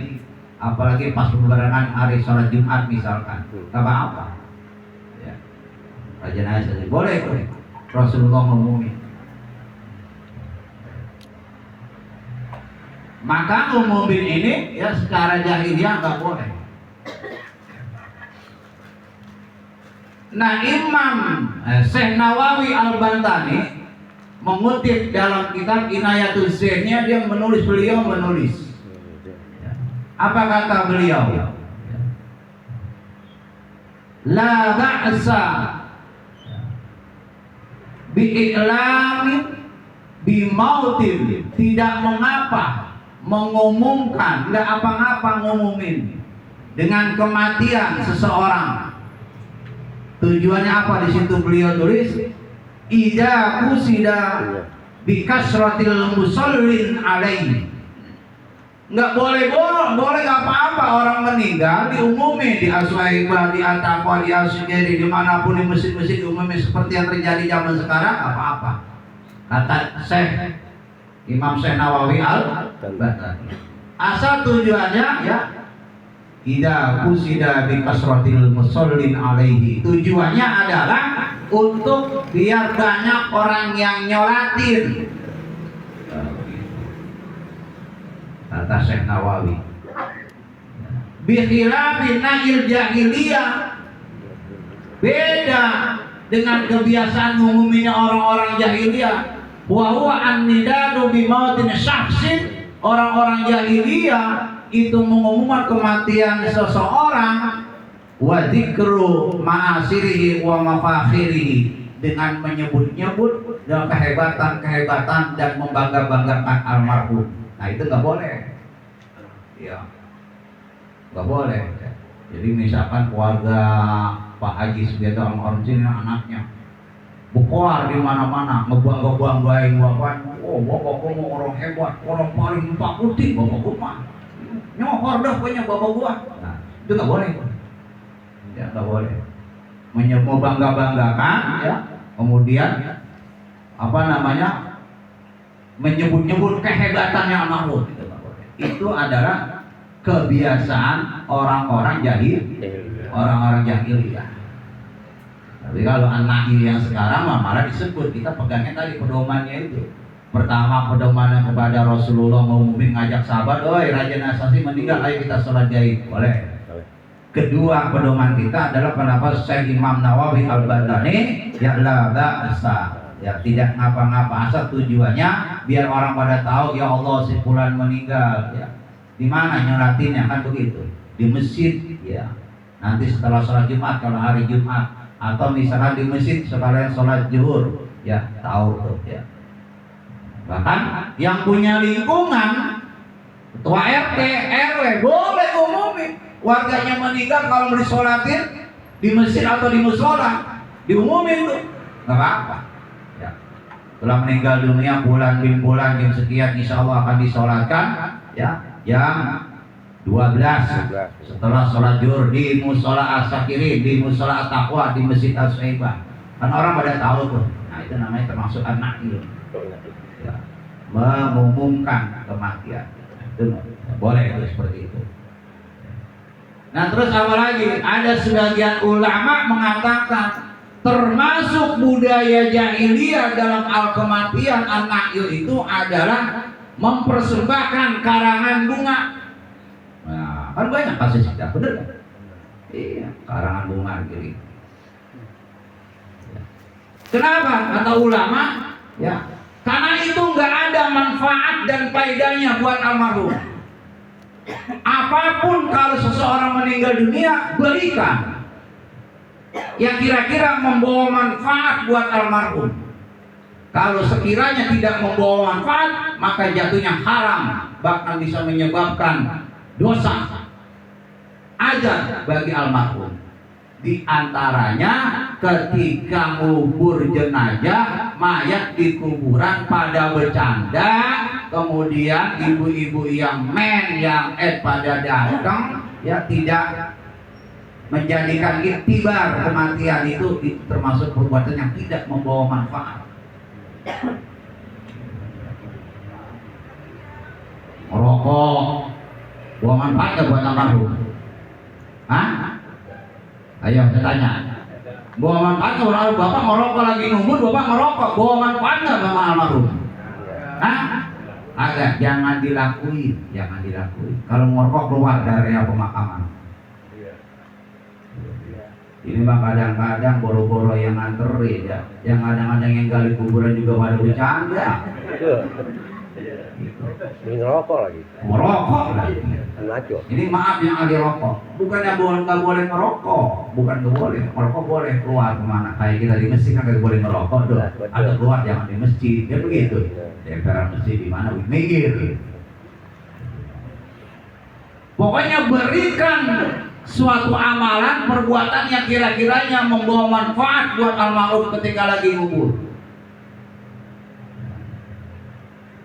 Apalagi pas berbarengan hari sholat Jumat misalkan, tak apa-apa. Ya. Raja Najasyi boleh. Rasulullah ngomongin. Maka ngumumin ini ya secara jahiliyah nggak boleh. Nah Imam Syekh Nawawi Al-Bantani mengutip dalam kitab Inayatul Zainnya, beliau menulis. Apa kata beliau? La ba'sa bi'i'lamin bimautin, tidak mengapa mengumumkan, tidak apa-apa ngumumin dengan kematian seseorang. Tujuannya apa? Di situ beliau tulis, idza qusida bi kasratil musallin alaihi. Enggak boleh enggak apa-apa orang meninggal diumumin di Aswaibah, di Al-Taqwa, di Al-Sujari, dimanapun di masjid-masjid diumumin seperti yang terjadi zaman sekarang, apa-apa. Kata Syekh Imam Syekh Nawawi Al-Albani. Asal tujuannya ya idza qusida bi kasratil musallin alaihi. Tujuannya adalah untuk biar banyak orang yang nyolatin. Kata Syekh Nawawi. Bi khilafin nahil jahiliyah. Beda dengan kebiasaan umumnya orang-orang jahiliyah. Wa huwa an-nidadu bi mautin syakhsin. Orang-orang jahiliyah itu mengumumkan kematian seseorang wa dzikru ma'asirihi wa mafakhirihi, dengan menyebut-nyebut dan kehebatan-kehebatan dan membangga-banggakan almarhum. Nah itu nggak boleh, ya nggak boleh. Jadi misalkan keluarga Pak Haji Sugianto almarhum sini anaknya berkuar di mana-mana, ngebangga-banggain bapaknya. Oh, bapak gua mau orang hebat, orang paling putih bapak gua mah. Nyohor dah punya bapak gua. Nah, itu nggak boleh. Ya nggak boleh. Mau bangga-banggakan, ya. Kemudian apa namanya? Menyebut-nyebut kehebatannya almarhum. Itu nggak boleh. Itu adalah kebiasaan orang-orang jahil, orang-orang jahiliyah. Tapi kalau anak yang sekarang malah disebut, kita pegangnya tadi pedomannya itu. Pertama pedoman kepada Rasulullah mengumumin ngajak sahabat, oi Raja Nasasi meninggal, ayo kita sholat gaib, boleh. Kedua pedoman kita adalah pendapat Syekh Imam Nawawi Al-Albani, ya la ba'sa, ya tidak ngapa-ngapa, asal tujuannya biar orang pada tahu ya Allah si fulan meninggal, ya. Di mana nyolatinnya kan begitu, di masjid, ya. Nanti setelah sholat Jumat kalau hari Jumat. Atau misalkan di masjid sekalian sholat zuhur, ya tahu tuh ya. Bahkan yang punya lingkungan, ketua RT, RW boleh umumin warganya meninggal kalau mau disolatin di masjid atau di musola, diumumin tuh, nggak apa-apa. Ya. Setelah meninggal dunia bulan jam sekian, insya Allah akan disolatkan, ya jam 12 setelah sholat zuhur di musola As-Sakiri, di musola At-Taqwa, di masjid As-Saibah. Kan orang pada tahu tuh. Nah itu namanya termasuk an-na'il, ya, mengumumkan kematian. Itu boleh itu seperti itu. Nah terus apa lagi? Ada sebagian ulama mengatakan termasuk budaya jahiliyah dalam al-kematian an-na'il itu adalah mempersembahkan karangan bunga. Nah, kan banyak kasus tidak benar kan? Iya, karangan bunga gitu. Kenapa? Kata ulama, ya, karena itu nggak ada manfaat dan faedahnya buat almarhum. Apapun kalau seseorang meninggal dunia, berikan yang kira-kira membawa manfaat buat almarhum. Kalau sekiranya tidak membawa manfaat, maka jatuhnya haram, bahkan bisa menyebabkan dosa ajar bagi almarhum. Di antaranya ketika ngubur jenazah, mayat di kuburan pada bercanda, kemudian ibu-ibu yang pada datang, ya tidak menjadikan iktibar kematian itu termasuk perbuatan yang tidak membawa manfaat. Merokok bawa manfaat gak buat almarhum? Hah? Ayo saya tanya, bawa manfaat gak buat almarhum? Bapak merokok lagi ngubur, bapak merokok, bawa manfaat gak sama almarhum? Hah? Agak, jangan dilakuin, jangan dilakuin. Kalau merokok keluar dari pemakaman. Ini mah kadang-kadang boro-boro yang nganterin ya, yang kadang-kadang yang gali kuburan juga pada bercanda. Ini ngerokok lagi. Merokok lagi. Ngaco. Ini maaf yang ahli rokok, bukannya nggak boleh ngerokok, bukan nggak boleh, merokok boleh keluar kemana? Kayak kita di masjid kan nggak boleh ngerokok tuh, ada keluar jangan di masjid, ya begitu. Di emperan masjid di mana? Mikir. Pokoknya berikan suatu amalan, perbuatan yang kira-kiranya membawa manfaat buat almarhum ketika lagi ngubur.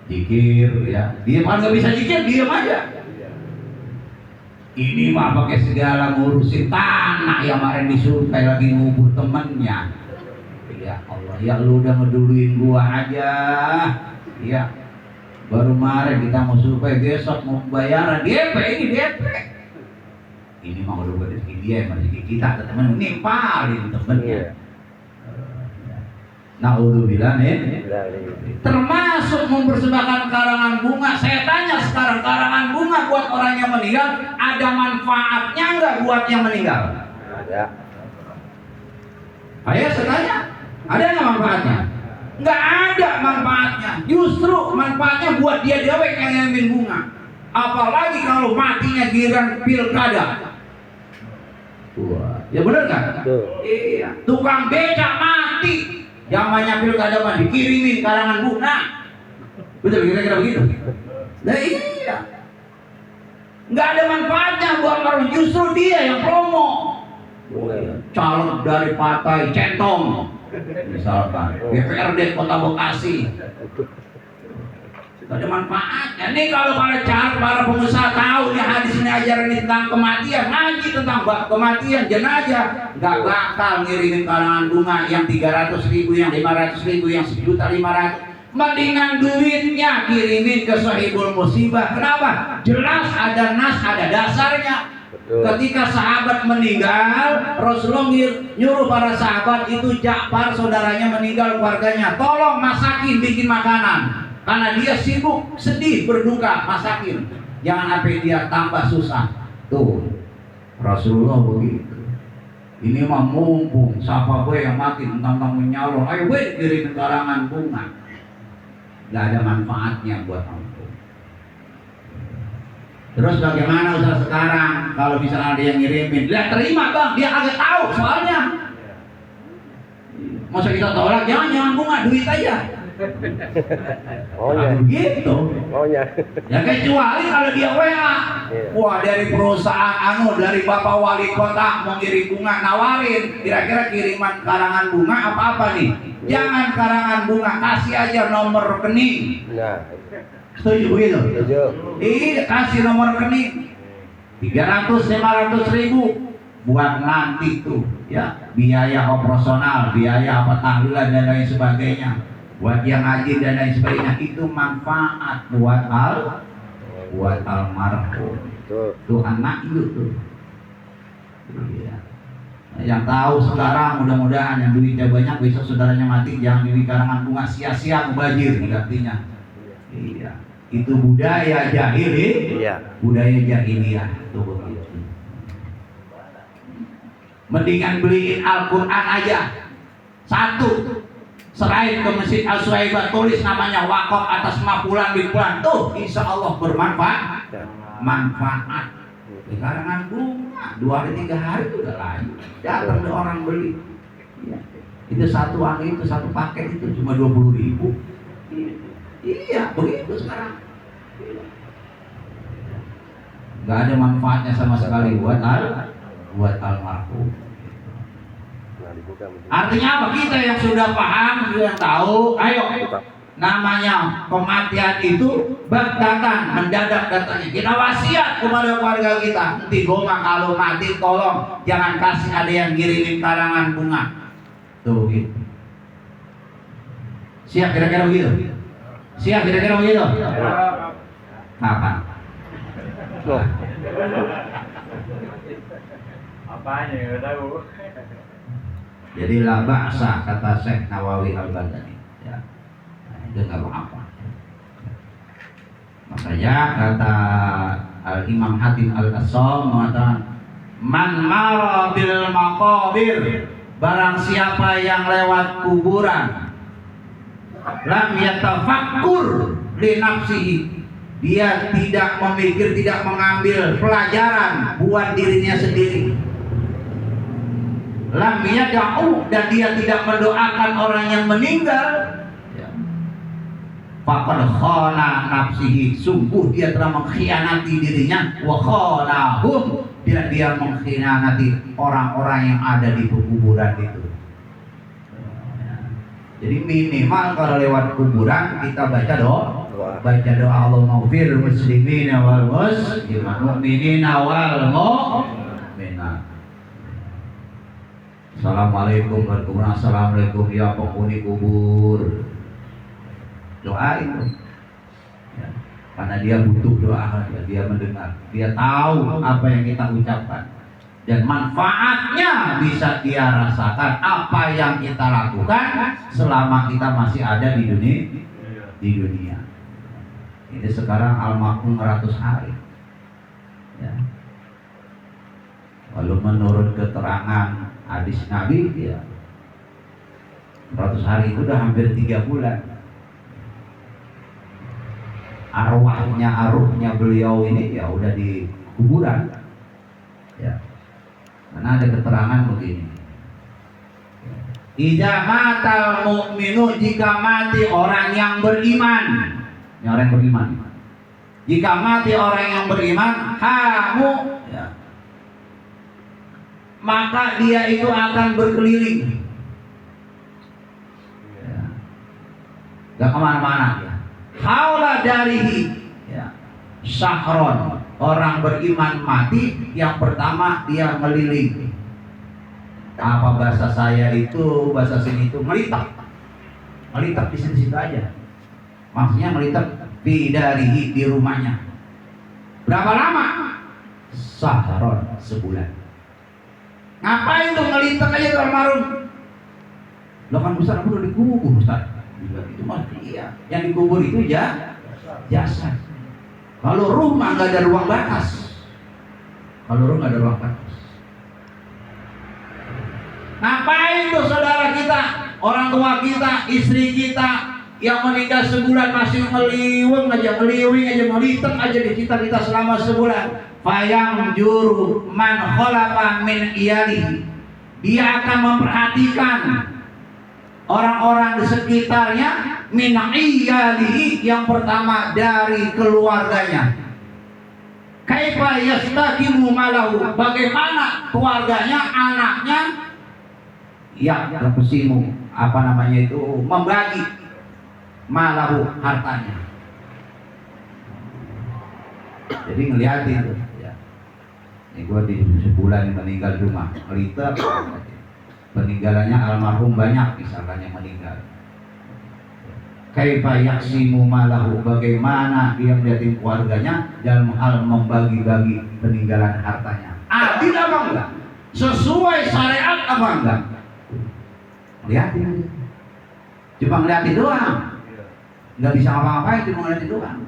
Zikir ya, diam kan nggak bisa zikir, diam aja. Ini mah pakai segala ngurusin tanah yang kemarin disuruh kayak lagi ngubur temennya. Ya, Ya Allah, ya lu udah ngeduluin gua aja. Ya, baru kemarin kita mau survei, besok mau bayaran DP, ini DP. Ini mah udah rezeki dia, rezeki kita, teman nimpalin temennya. Naudzubillah nih. Termasuk mempersembahkan karangan bunga. Saya tanya sekarang, karangan bunga buat orang yang meninggal ada manfaatnya nggak buat yang meninggal? Ada. Ayo saya tanya, ada nggak manfaatnya? Nggak ada manfaatnya. Justru manfaatnya buat dia dewek yang ngambil bunga. Apalagi kalau matinya giliran pilkada. Wah, ya benar kan? Iya. Tukang becak mati. Zamannya pilkada mah dikirimin karangan bunga. Betul kira-kira begitu. Nah iya. Nggak ada manfaatnya buat orang, justru dia yang promo. Caleg dari partai Centong, misalkan DPRD Kota Bekasi. Gak ada manfaatnya. Nih kalau para pengusaha tahu nih hadis ini ajaran ini tentang kematian, ngaji tentang kematian jenazah, gak bakal ngirimin karangan bunga yang 300.000, yang 500.000, yang 1.500.000. Mendingan duitnya kirimin ke Sahibul Musibah. Kenapa? Jelas ada nas, ada dasarnya. Ketika sahabat meninggal, Rasulullah nyuruh para sahabat itu, Ja'far saudaranya meninggal, keluarganya, tolong masakin, bikin makanan. Karena dia sibuk, sedih, berduka, masakin. Jangan sampai dia tambah susah. Tuh, Rasulullah begitu. Ini mah mumpung, siapa gue yang mati tentang menyalur, ayo gue kirim karangan bunga. Gak ada manfaatnya buat aku. Terus bagaimana usaha sekarang? Kalau misalnya ada yang ngirimin, dia terima bang, dia agak tahu soalnya. Masa kita tolak, jangan bunga, duit aja. Oh ya. Begitu. Oh ya. Ya kecuali kalau dia WA. Wah, dari perusahaan dari Bapak Wali Kota mau kirim bunga, nawarin. Kira-kira kiriman karangan bunga apa nih? Jangan karangan bunga, kasih aja nomor rekening. Nah. Setuju begitu? Setuju. Iya, kasih nomor rekening. 300-500.000 buat nanti tuh, ya biaya operasional, biaya apa tahlilan dan lain sebagainya. Buat yang ngaji dan lain sebagainya, itu manfaat buat almarhum. Tuh anak itu tuh. Iya. Yang tahu sekarang mudah-mudahan yang duitnya banyak, besok saudaranya mati jangan diberi karangan bunga, sia-sia mubazir artinya. Iya. Itu budaya jahili. Iya. Budaya jahiliyah tuh begitu. Mendingan beliin Al-Quran aja satu. Serahin ke Masjid Al-Suhaibah, tulis namanya wakaf atas mapulan bipulan, tuh insya Allah bermanfaat. Manfaat. Di karangan bunga 2 hari 3 hari udah layu. Datang orang beli. Ya. Itu satu itu satu paket itu cuma 20.000. Iya, begitu sekarang. Gak ada manfaatnya sama sekali buat almarhum. Artinya apa? Kita yang sudah paham, yang tahu, ayo. Namanya kematian itu datang mendadak datangnya. Kita wasiat kepada keluarga kita. Nanti goma kalau mati tolong jangan kasih ada yang ngirimin karangan bunga. Tuh gitu. Siap kira-kira begitu? Siap kira-kira begitu? Kapan? Apanya ya tahu. Jadi la ba'sa kata Syekh Nawawi Al-Badani. Ya. Nah, itu nggak apa-apa. Makanya kata Al-Imam Hatim Al-Qassam mengatakan, man mara bil maqabir, barang siapa yang lewat kuburan, lam yatafakkur li nafsihi, dia tidak memikir, tidak mengambil pelajaran buat dirinya sendiri. Lam yada'u, dan dia tidak mendoakan orang yang meninggal. Faqad khana nafsihi, sungguh dia telah mengkhianati dirinya. Wa khanahum, dan dia mengkhianati orang-orang yang ada di kuburan itu. Jadi minimal kalau lewat kuburan kita baca doa. Baca doa Allahumma ghfir muslimina wal muslimat mu'minina wal mu'minat. Assalamualaikum warahmatullahi wabarakatuh. Assalamualaikum ya penghuni kubur. Doain tuh. Ya. Karena dia butuh doa, dia mendengar, dia tahu apa yang kita ucapkan dan manfaatnya bisa dia rasakan apa yang kita lakukan selama kita masih ada di dunia. Ini sekarang almarhum 100 hari. Ya. Kalau menurut keterangan hadis Nabi, ya 100 hari itu udah hampir 3 bulan. Arwahnya beliau ini ya udah di kuburan. Ya. Karena ada keterangan begini. Idza matal mu'minu, jika mati orang yang beriman. Ini orang yang beriman. Jika mati orang yang beriman, hamu, ya, maka dia itu akan berkeliling. Ya. Gak kemana-mana ya. Haula darihi, ya, syahron. Orang beriman mati, yang pertama dia meliling. Apa bahasa saya itu, bahasa sini itu melitap. Melitap di situ aja. Maksudnya melitap bidarihi, di rumahnya. Berapa lama? Syahron, sebulan. Ngapain tuh ngelintang aja ke almarhum? Lo kan Ustaz, aku udah dikubur Ustaz. Itu mah iya. Yang dikubur itu jasad. Kalau rumah nggak ada ruang batas. Kalau rumah nggak ada ruang batas. Ngapain tuh saudara kita, orang tua kita, istri kita yang meninggal sebulan masih ngeliwing aja, melintang aja di kita selama sebulan. Fayang juru man khalafa min iyalihi. Dia akan memperhatikan orang-orang di sekitarnya min iyalihi, yang pertama dari keluarganya. Kaifa yastaqimu malahu, bagaimana keluarganya, anaknya ya terkesimu, apa namanya itu, membagi malahu, hartanya. Jadi ngeliatin tuh ya. Ini gua di sebulan meninggal rumah, melita peninggalannya almarhum banyak, misalkan yang meninggal. Kaifa yaksimu malahu, bagaimana dia melihatin keluarganya dalam hal membagi-bagi peninggalan hartanya. Adil apa enggak? Sesuai syariat apa enggak? Lihatin aja. Cuma ngeliatin doang. Nggak bisa apa-apain, cuma ngeliatin doang.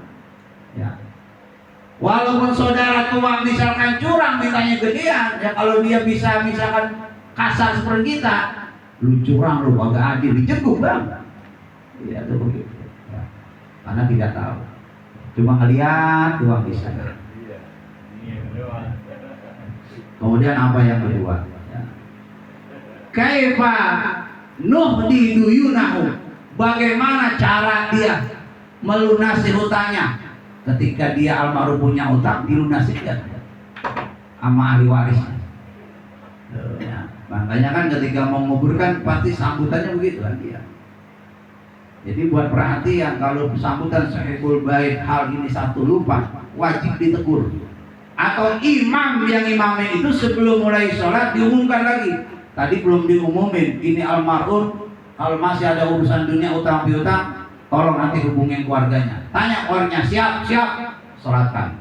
Ya. Walaupun saudara tua misalkan curang, mintanya gedean, ya kalau dia bisa misalkan kasar seperti kita, lu curang, lu agak adil, dijegur bang. Iya itu begitu. Ya. Karena tidak tahu, cuma ngeliat doang bisa. Kemudian apa yang kedua? Ya. Kaifa nuhdi duyunahu, bagaimana cara dia melunasi hutangnya? Ketika dia almarhum punya utang, dilunasi kan sama ahli warisnya. Ya. Makanya kan ketika mau menguburkan pasti sambutannya begitu kan dia. Jadi buat perhatian, kalau sambutan sahibul bait hal ini satu lupa, wajib ditegur. Atau imam yang imamin itu sebelum mulai sholat diumumkan lagi. Tadi belum diumumin, ini almarhum, kalau masih ada urusan dunia utang piutang, tolong nanti hubungin keluarganya. Tanya keluarganya, siap, sholatkan.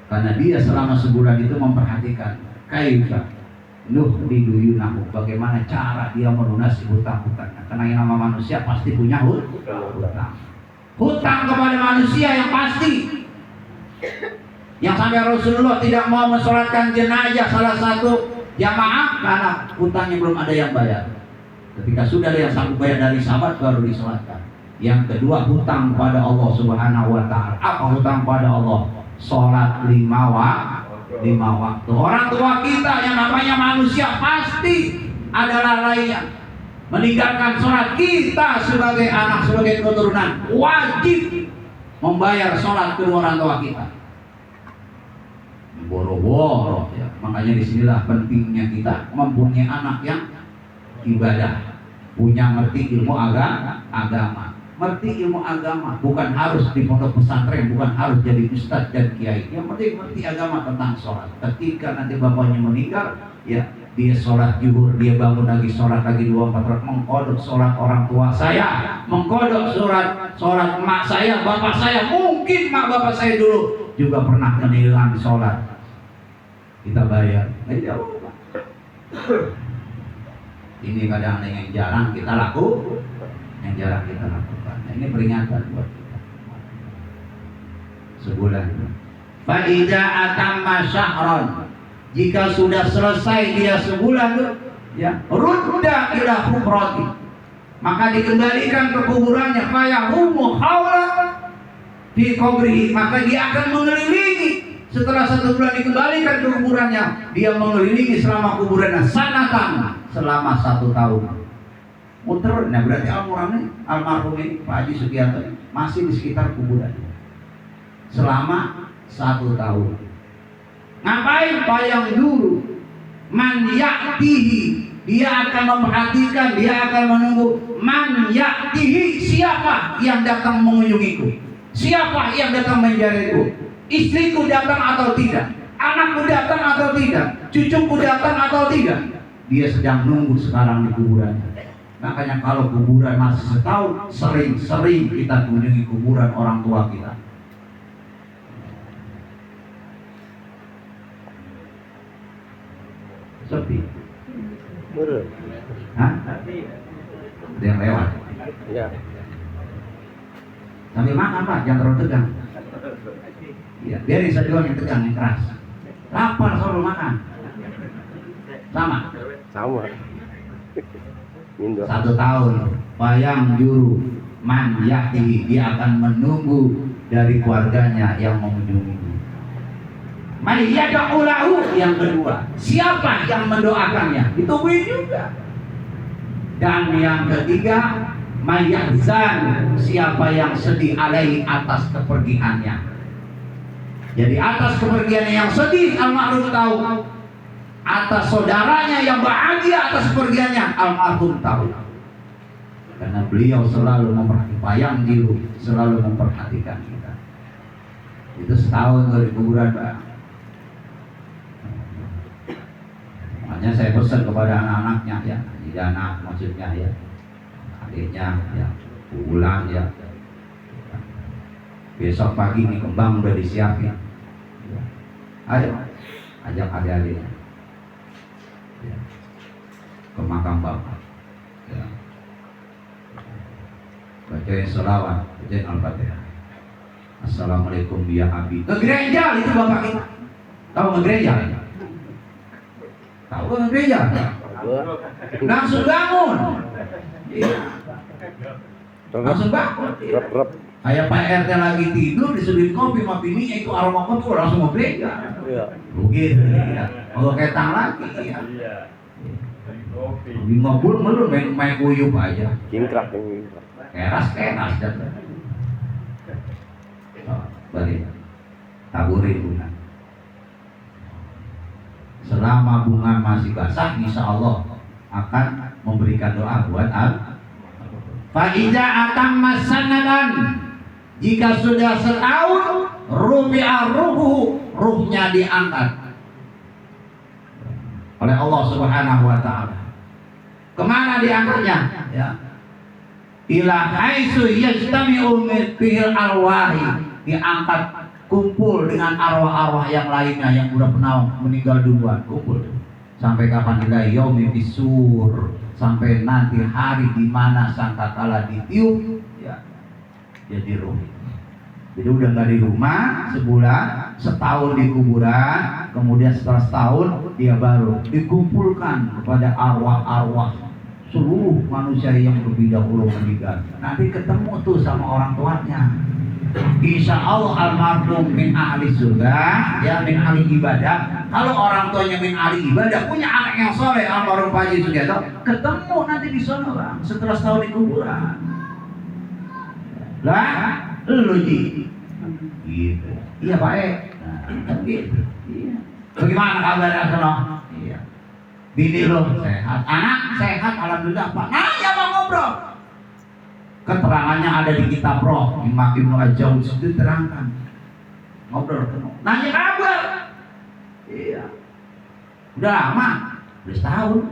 Karena dia selama sebulan itu memperhatikan kaifa nuhdi duyunahu, bagaimana cara dia melunasi hutang-hutangnya. Karena yang nama manusia pasti punya hutang. Hutang kepada manusia yang pasti. Yang sampai Rasulullah tidak mau mensolatkan jenazah salah satu jamaah karena hutangnya belum ada yang bayar. Ketika sudah ada yang sanggup bayar dari sahabat, baru disolatkan. Yang kedua, hutang pada Allah Subhanahu wa ta'ala. Apa hutang pada Allah? Sholat 5 waktu. Orang tua kita yang namanya manusia pasti ada lalainya. Meninggalkan sholat, kita sebagai anak, sebagai keturunan wajib membayar sholat kedua orang tua kita. Boro-boro ya. Makanya disinilah pentingnya kita mempunyai anak yang ibadah, punya ngerti ilmu agama. Ngerti ilmu agama bukan harus di pondok pesantren, bukan harus jadi ustadz dan kiai. Yang penting ngerti agama tentang sholat. Ketika nanti bapaknya meninggal, ya dia sholat zuhur, dia bangun lagi sholat lagi 2-4 rakaat, mengkodok sholat orang tua saya, mengkodok sholat emak saya, bapak saya, mungkin mak bapak saya dulu juga pernah meninggalkan sholat. Kita bayar, nggak apa-apa. Ini kadang yang jarang kita lakukan, yang jarang kita lakukan. Nah, ini peringatan buat kita. Sebulan. Fa'idha atamma syahron, jika sudah selesai dia sebulan, ya, rudda ila hubrati, maka dikembalikan ke kuburannya. Fayahumu hawla fi qabrihi, maka dia akan mengelilingi. Setelah 1 bulan dikembalikan ke kuburannya, dia mengelilingi selama kuburannya sanatan, selama 1 tahun. Muter, nah berarti almarhum ini Pak Haji Sugianto masih di sekitar kuburannya selama 1 tahun. Ngapain? Payang dulu man ya'tihi, dia akan memperhatikan, dia akan menunggu man ya'tihi, siapa yang datang mengunjungiku, siapa yang datang menjariku, istriku datang atau tidak, anakku datang atau tidak, cucuku datang atau tidak. Dia sedang nunggu sekarang di kuburannya. Makanya kalau kuburan masih setahun, sering-sering kita kunjungi kuburan orang tua kita. Sepi. Hah? Ada yang lewat? Ya. Sambil makan Pak, jangan terlalu tegang. Ya, biarin saya doang yang tegang, yang keras. Lapar selalu makan. Sama. Indo. 1 tahun. Bayang juru man yahdi, dia akan menunggu dari keluarganya yang mengunjungi. May yad'ulahu, yang kedua, siapa yang mendoakannya? Ditungguin juga. Dan yang ketiga, mayahzan, siapa yang sedih alaihi, atas kepergiannya. Jadi atas kepergiannya yang sedih, almarhum tahu. Atas saudaranya yang bahagia atas kepergiannya, almarhum tahu. Karena beliau selalu memperhatikan, payang jiru selalu memperhatikan kita. Itu setahun dari kuburan Pak. Makanya saya pesan kepada anak-anaknya ya, tidak anak maksudnya ya, adiknya ya, pulang ya. Besok pagi nih kembang udah disiapin. Ayo, ajak adik-adiknya ya, ke makam bapak. Ya. Bacain sholawat, bacain al-fatihah. Assalamualaikum ya abi. Ke gereja itu bapak kita. Tahu ke gereja? Tahu ke gereja? Langsung bangun. Iya. Langsung bangun. Rep. Kayak Pak RT lagi tidur disuruhin kopi sama bininya, itu aroma kopi langsung mau gereja. Iya. Begitu ya. Kalau ketang lagi ya. Di mobil melulu main kuyup aja. Kingkrak ini. Keras dan balik taburin bunga. Selama bunga masih basah, insya Allah akan memberikan doa buat Fa'idha atamma sanadan, jika sudah setahun, rubi'a ruhu, ruhnya diangkat oleh Allah Subhanahu wa ta'ala. Kemana diangkatnya? Ya. Ila haitsu yajtami'u fihil arwahi, diangkat kumpul dengan arwah-arwah yang lainnya yang sudah pernah meninggal duluan, kumpul sampai kapan? Ila yaumi bisur, sampai nanti hari di mana sangkakala ditiup ya, jadi ruh. Jadi udah nggak di rumah sebulan, setahun di kuburan, kemudian setelah setahun dia baru dikumpulkan kepada arwah-arwah seluruh manusia yang lebih dahulu meninggal. Nanti ketemu tuh sama orang tuanya. Insya Allah almarhum min ahli surga, ya min ahli ibadah. Kalau orang tuanya min ahli ibadah, punya anak yang soleh, almarhum Pak Haji Sugianto, ketemu nanti di sana Bang, setelah setahun di kuburan. Lah, lu Ji, gitu. Iya Pak nah, gitu. Iya. Bagaimana kabarnya sono? Iya. Bini lo sehat, anak sehat, alhamdulillah Pak. Nah, ya Bang ngobrol. Keterangannya ada di kitab Roh, Imam Ibnu Al-Jauzi itu terangkan. Ngobrol, nanya kabar. Iya. Udah lama. udah setahun.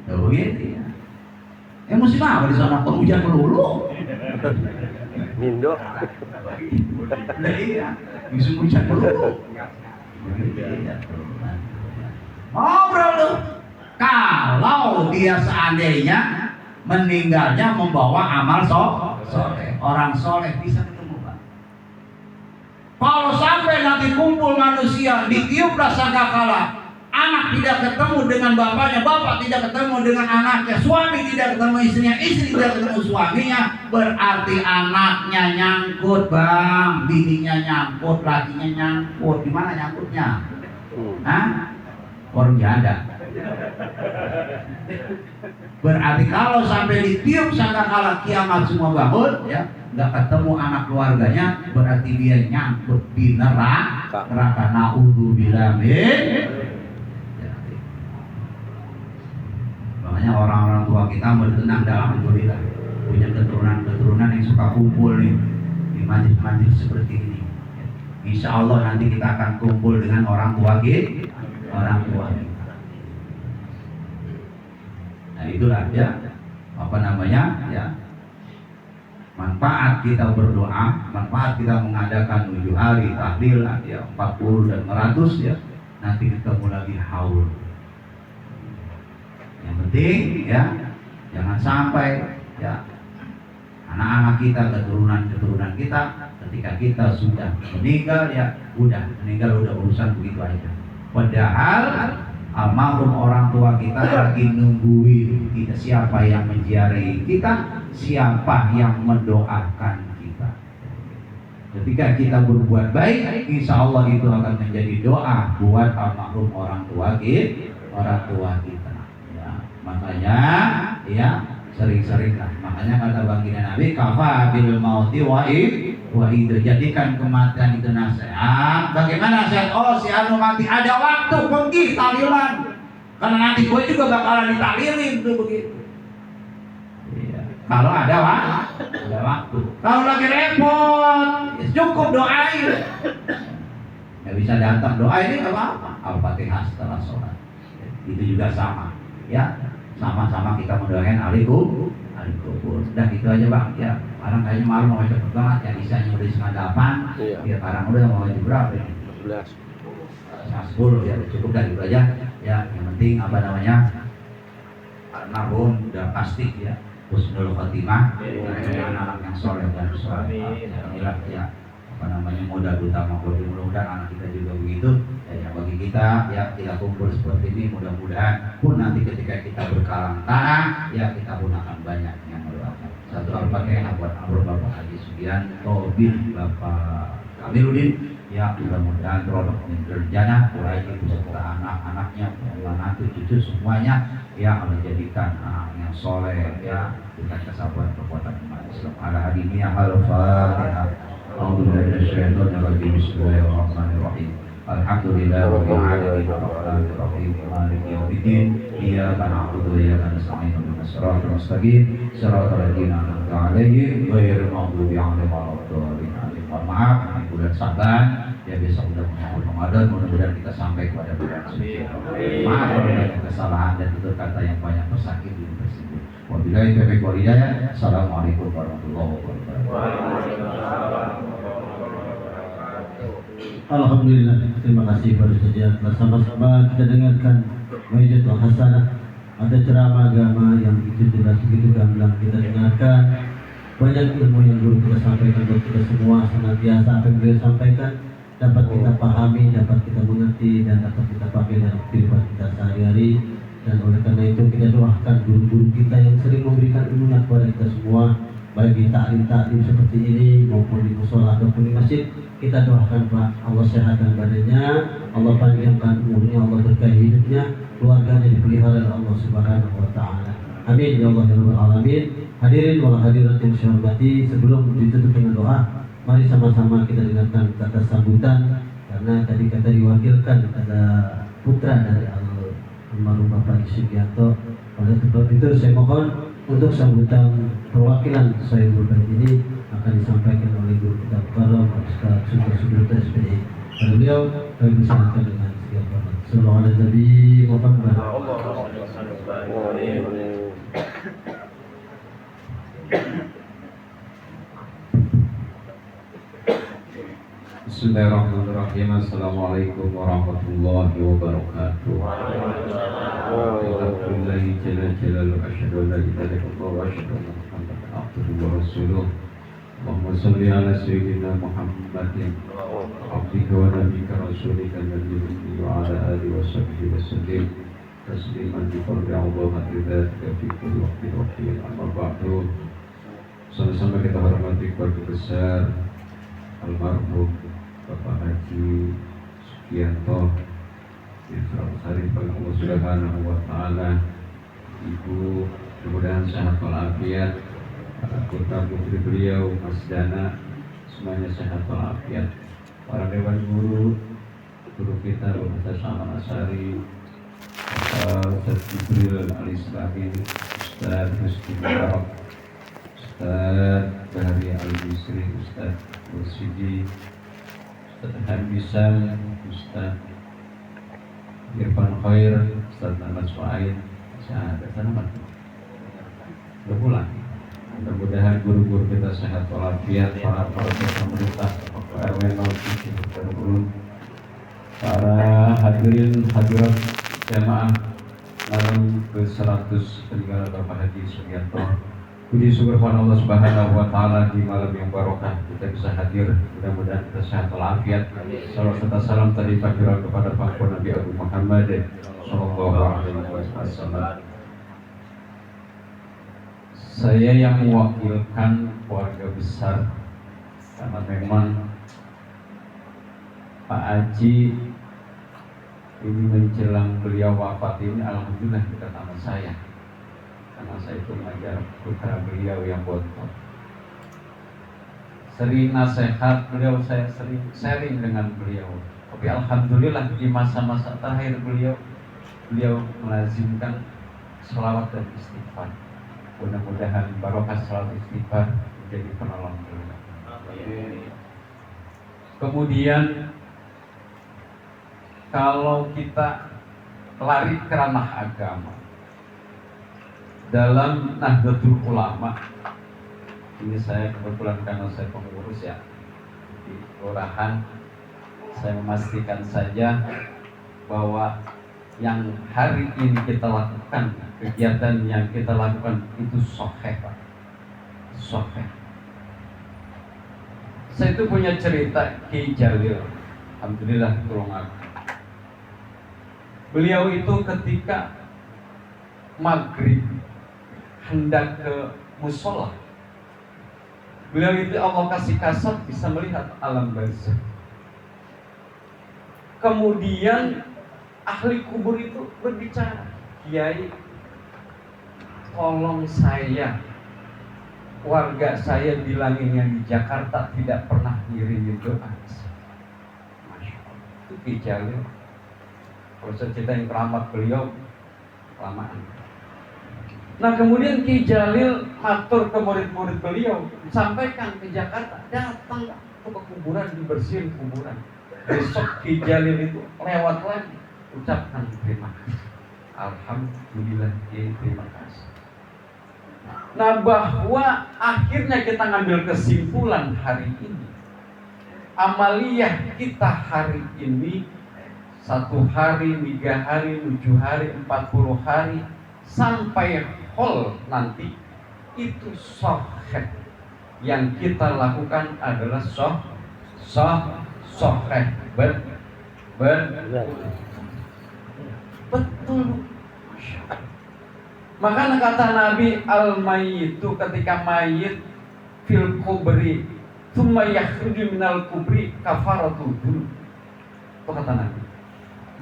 Tuh gitu ya. Musim apa di sana? Hujan melulu. Indo. Nah, iya, musim hujan melulu. Ngobrol tuh. Kalau dia seandainya meninggalnya membawa amal soleh, orang soleh bisa ketemu Pak. Kalau sampai nanti kumpul manusia ditiup sangkakala, anak tidak ketemu dengan bapaknya, bapak tidak ketemu dengan anaknya, suami tidak ketemu istrinya, istri tidak ketemu suaminya, berarti anaknya nyangkut Bang, bininya nyangkut, lakinya nyangkut. Di mana nyangkutnya? Hah? Warung janda. Berarti kalau sampai ditiup sangkakala kiamat semua bangun, ya nggak ketemu anak keluarganya, berarti dia nyangkut di neraka. Naudzubillah min. Makanya orang-orang tua kita bertenang dalam alhamdulillah punya keturunan yang suka kumpul nih di majlis-majlis seperti ini. Insya Allah nanti kita akan kumpul dengan orang tua kita. Nah itulah ya manfaat kita berdoa, manfaat kita mengadakan 7 hari tahlil ya 40 dan 100 ya, nanti ketemu lagi haul. Yang penting ya jangan sampai ya anak-anak kita, keturunan kita ketika kita sudah meninggal ya meninggal udah urusan begitu aja. Padahal almarhum orang tua kita lagi nungguin kita, siapa yang menziarahi kita, siapa yang mendoakan kita. Ketika kita berbuat baik, insya Allah itu akan menjadi doa buat almarhum orang tua kita. Ya, makanya ya sering-seringlah. Makanya kata baginda Nabi, kafa bil mauti wa itu, jadikan kematian itu nasihat. Bagaimana nasihat? Oh, si anu mati ada waktu pergi tahlilan, karena nanti gue juga bakalan ditahlilin tuh begitu. Iya. Kalau ada waktu. Kalau lagi repot, ya cukup doain. Nggak bisa datang doain nggak apa-apa. Al-Fatihah setelah sholat. Itu juga sama. Ya, sama-sama kita mendoakan ahli kubur. Udah gitu aja Bang. Ya, sekarang kayaknya malam mau cepet banget ya, isanya udah 7:30. Iya. Ya sekarang udah mau jam berapa ya? 11. 10 ya, cukup dah gitu aja. Ya, yang penting almarhum udah pasti ya husnul khotimah, anak-anak yang soleh dan soleh. Inilah ya modal utama bagi, mudah-mudahan anak kita juga begitu. Ya, bagi kita ya kita kumpul seperti ini, mudah-mudahan pun nanti ketika kita berkalang tanah ya kita pun akan banyak yang mendoakan. Satu Al-Fatihah buat Bapak Haji Sugianto bin Bapak Kamiluddin. Ya mudah-mudahan produk berjana mulai beserta anak-anaknya, anak cucu semuanya ya menjadikan anak yang soleh ya dengan kesabaran kekuatan umat Islam. Ala hadiniya al-Fatihah. A'udzubillahi minasyaitonir rajim. Bismillahirrahmanirrahim. Alhamdulillahirabbil alamin arrahmanir rahim maliki yaumiddin. Iyyaka na'budu wa iyyaka nasta'in ihdinas siratal mustaqim siratal ladzina an'amta 'alaihim ghairil maghdubi 'alaihim waladdallin. Mohon maaf, ini bulan Saban ya, besok udah mau Ramadan, mudah-mudahan kita sampai kepada bulan suci. Maaf kalau banyak kesalahan dan tutur kata yang banyak tersakit di tersebut. Wabillahi taufiq wal hidayah. Assalamualaikum warahmatullahi wabarakatuh. Alhamdulillah, terima kasih baru saja telah sama-sama kita dengarkan Mau'izatul Hasanah. Ada ceramah agama yang begitu jelas, begitu gamblang kita dengarkan. Banyak ilmu yang guru kita sampaikan buat kita semua, senantiasa apa yang beliau sampaikan dapat kita pahami, dapat kita mengerti, dan dapat kita pakai dalam kehidupan kita sehari-hari. Dan oleh karena itu kita doakan guru-guru kita yang sering memberikan ilmunya kepada kita semua, baik di taklim seperti ini maupun di musola ataupun di masjid. Kita doakan Pak, Allah sehatkan badannya, Allah panjangkan umurnya, Allah berkahi hidupnya, keluarganya dipelihara oleh Allah Subhanahu wa Ta'ala. Amin ya Allah ya Rabbal Alamin. Hadirin wal hadirat yang saya hormati, sebelum ditutup dengan doa, mari sama-sama kita dengarkan kata sambutan, karena tadi kata diwakilkan ada putra dari almarhum Bapak Sugianto. Oleh sebab itu saya mohon untuk sambutan perwakilan saya berbalik ini akan disampaikan oleh guru kita Mukarram Ustaz Sugianto SPDI. Beliau kami persilakan dengan sekian hormat. Sallallahu alaihi Nabi Muhammad. Bismillahirrahmanirrahim. Assalamualaikum warahmatullahi wabarakatuh. Alhamdulillahi jalla jalaluhu asyhadu an la ilaha illallah wa asyhadu anna Muhammadan abduhu wa rasuluh. Allahumma shalli ala sayyidina Muhammadin abdika wa nabiyyika rasulika nabiyyi wa ala alihi wa sahbihi wa sallim tasliman bi qadri Allah ridha fi kulli waqtin wa hin amma ba'du. Sama-sama kita hormati keluarga besar almarhum Bapak Haji Sugianto yang selalu sarif pada Allah Subhanahu wa Ta'ala. Ibu mudah-mudahan sehat walafiat, putra putri beliau Mas Dana semuanya sehat walafiat, para dewan guru kita Ustaz Ahmad Asari, Ustaz Jibril Al-Islami, Ustaz Rizky Mubarak, Ustaz Bahri Al-Bisri, Ustaz Mursidi, Ustaz Hambisam, Ustaz Irfan Khair, Ustaz Ahmad Suaid, saya ada sana udah pulang. Mudah-mudahan guru-guru kita sehat walafiat, para pemerintah, RW 07 para hadirin hadirat jamaah malam ke-100 peninggalan Bapak Haji Sugianto. Puji syukur kepada Allah Subhanahu wa Ta'ala di malam yang barokah kita bisa hadir. Mudah-mudahan kita sehat walafiat. Salam serta salam tadi takbiran kepada Pak Nabi Abu Muhammad sallallahu alaihi wasallam. Saya yang mewakilkan keluarga besar karena memang Pak Haji ini menjelang beliau wafat ini alhamdulillah dekat sama saya. Karena saya itu mengajar putra beliau yang bontot. Sering nasihat beliau, saya sering sharing dengan beliau. Tapi alhamdulillah di masa-masa terakhir beliau melazimkan sholawat dan istighfar. Mudah-mudahan barokah sholawat istighfar menjadi penolong beliau. Kemudian kalau kita lari ke ranah agama, dalam Nahdlatul Ulama, ini saya kebetulan karena saya pengurus ya di kelurahan, saya memastikan saja bahwa yang hari ini kita lakukan, kegiatan yang kita lakukan itu sahih, Pak. Sahih. Saya itu punya cerita Ki Jalil, alhamdulillah tolong aku. Beliau itu ketika maghrib hendak ke musola, beliau itu Allah kasih kasat bisa melihat alam barzakh. Kemudian ahli kubur itu berbicara, Kiai, tolong saya, warga saya bilangin yang di Jakarta tidak pernah ngirimin doa. Masya Allah, itu Ki Jalil. Kalau saya ceritain keramat beliau kelamaan. Nah kemudian Ki Jalil matur ke murid-murid beliau, sampaikan ke Jakarta, datang ke kuburan, dibersihin kuburan. Besok Ki Jalil itu lewat lagi, ucapkan terima kasih. Alhamdulillah, terima kasih. Nah bahwa akhirnya kita ngambil kesimpulan hari ini, amaliyah kita hari ini 1 hari, 3 hari, 7 hari, 40 hari sampai hol nanti itu sahih. Yang kita lakukan adalah sahih. Betul. Makanya kata Nabi, al-mayyitu, ketika mayit fil kubri thumma yakhruju minal kubri kafaratu dzunub. Itu kata Nabi.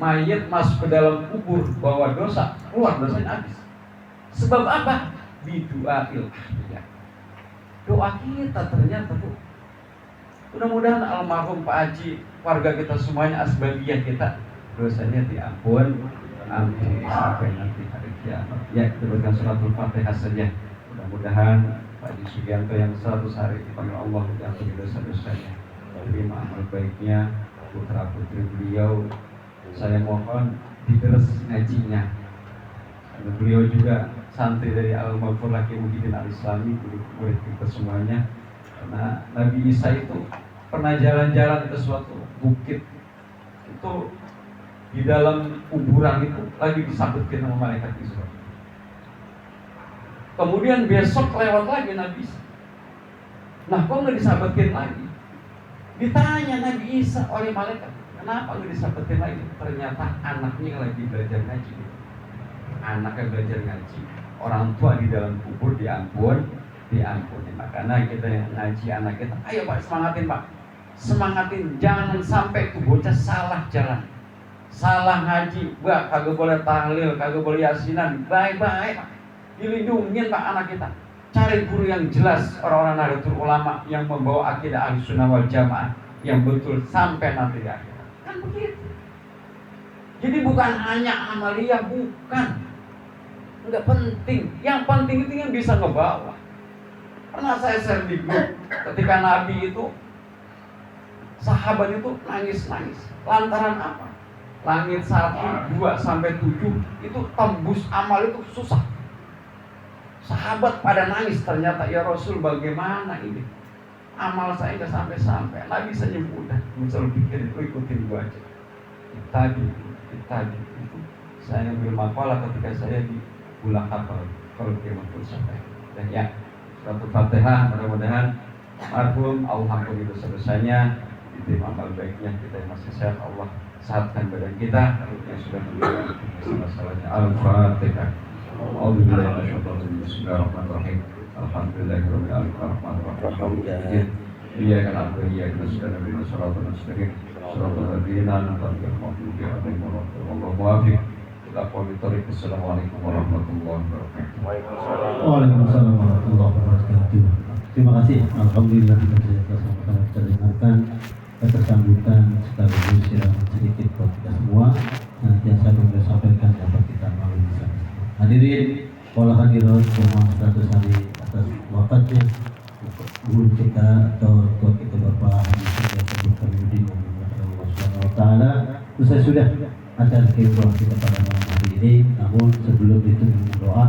Mayit masuk ke dalam kubur bawa dosa, keluar dosanya habis. Sebab apa? Bidu'ail ahliyah. Doa kita ternyata tuh. Mudah-mudahan almarhum Pak Haji, warga kita semuanya, asbabiyah kita, dosanya diampun. Amin. Sampai nanti hari kiamat. Ya, kita berikan suratul Fatihah saja. Mudah-mudahan Pak Haji Sugianto yang 100 hari dipanggil Allah diampuni dosa-dosanya. Terima amal baiknya, putra putri beliau, saya mohon diterus ngajinya. Karena beliau juga santri dari Al-Maghfur Laki Muhyiddin Al-Islami, murid kita semuanya. Karena Nabi Isa itu pernah jalan-jalan ke suatu bukit, itu di dalam kuburan itu lagi disambutkan sama malaikat Israel. Kemudian besok lewat lagi Nabi Isa. Nah, kok nggak disambutkan lagi? Ditanya Nabi Isa oleh malaikat, kenapa nggak disambutkan lagi? Ternyata anaknya lagi belajar ngaji. Anaknya belajar ngaji. Orang tua di dalam kubur diampuni. Makanya kita yang ngaji anak kita, ayo Pak, semangatin Pak, semangatin, jangan sampai tuh bocah salah jalan, salah ngaji, kagak boleh tahlil, kagak boleh yasinan, baik-baik Pak, dilindungin Pak anak kita. Cari guru yang jelas, orang-orang Nahdlatul Ulama yang membawa akidah Ahlussunnah wal Jamaah yang betul sampai nanti di akhirat. Kan begitu. Jadi bukan hanya amalia, bukan. Enggak penting. Yang penting itu yang bisa ngebawa. Pernah saya share di grup ketika Nabi itu, sahabat itu nangis-nangis. Lantaran apa? Langit 1, 2 sampai 7 itu tembus amal itu susah. Sahabat pada nangis, ternyata ya Rasul bagaimana ini? Amal saya nggak sampai-sampai. Nabi saja mudah, selalu pikir itu ikutin gua aja. Tadi itu saya ngambil makalah ketika saya di pulang kapal kalau kiamat sampai. Dan ya, suatu Fatihah, mudah-mudahan marhum Allah ampuni dosa-dosanya, diterima amal baiknya, kita yang masih sehat Allah sehatkan badan kita, yang sudah meninggal masalahnya. Al-Fatihah. Bismillahirrahmanirrahim. Alhamdulillahirabbil alamin. Iyyaka na'budu wa iyyaka nasta'in. Shiratal mustaqim. Shiratal ladzina an'amta 'alaihim ghairil maghdubi 'alaihim. Assalamualaikum warahmatullahi wabarakatuh. Waalaikumsalam warahmatullahi wabarakatuh. Terima kasih. Alhamdulillah kita sama-sama bisa dengarkan ketersambutan sekaligus yang sedikit buat kita semua. Nanti yang saya boleh sampaikan dapat kita melalui di sana. Hadirin, pola hadirat semua 100 hari atas wafatnya guru kita atau tua kita Bapak Haji Syekh Kamirudin Allah Subhanahu Wa Taala. Usai sudah acara doa kita pada malam hari ini. Namun sebelum itu doa,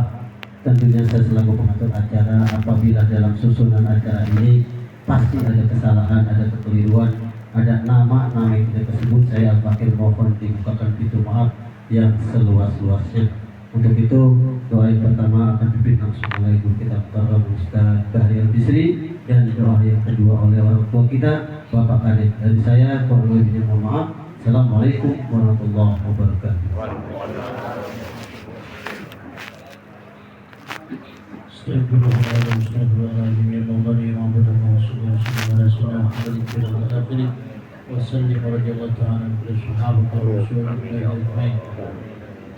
tentunya saya selaku pengatur acara, apabila dalam susunan acara ini pasti ada kesalahan, ada kekeliruan, ada nama-nama yang tidak tersebut, saya Al-Fakir mohon dibukakan pintu maaf yang seluas-luasnya. Untuk itu doa yang pertama akan dipimpin langsung oleh guru kita Bapak Ustaz Bahri Al-Bisri, dan doa yang kedua oleh orang tua kita Bapak Kadek. Dari saya kurang lebihnya mohon maaf. Assalamualaikum warahmatullahi wabarakatuh. Astagfirullahaladzim, astagfirullahaladzim, ya Allah, ya Allah, wa sallim radhiyallahu ta'ala an sahabati Rasulullah ajma'in.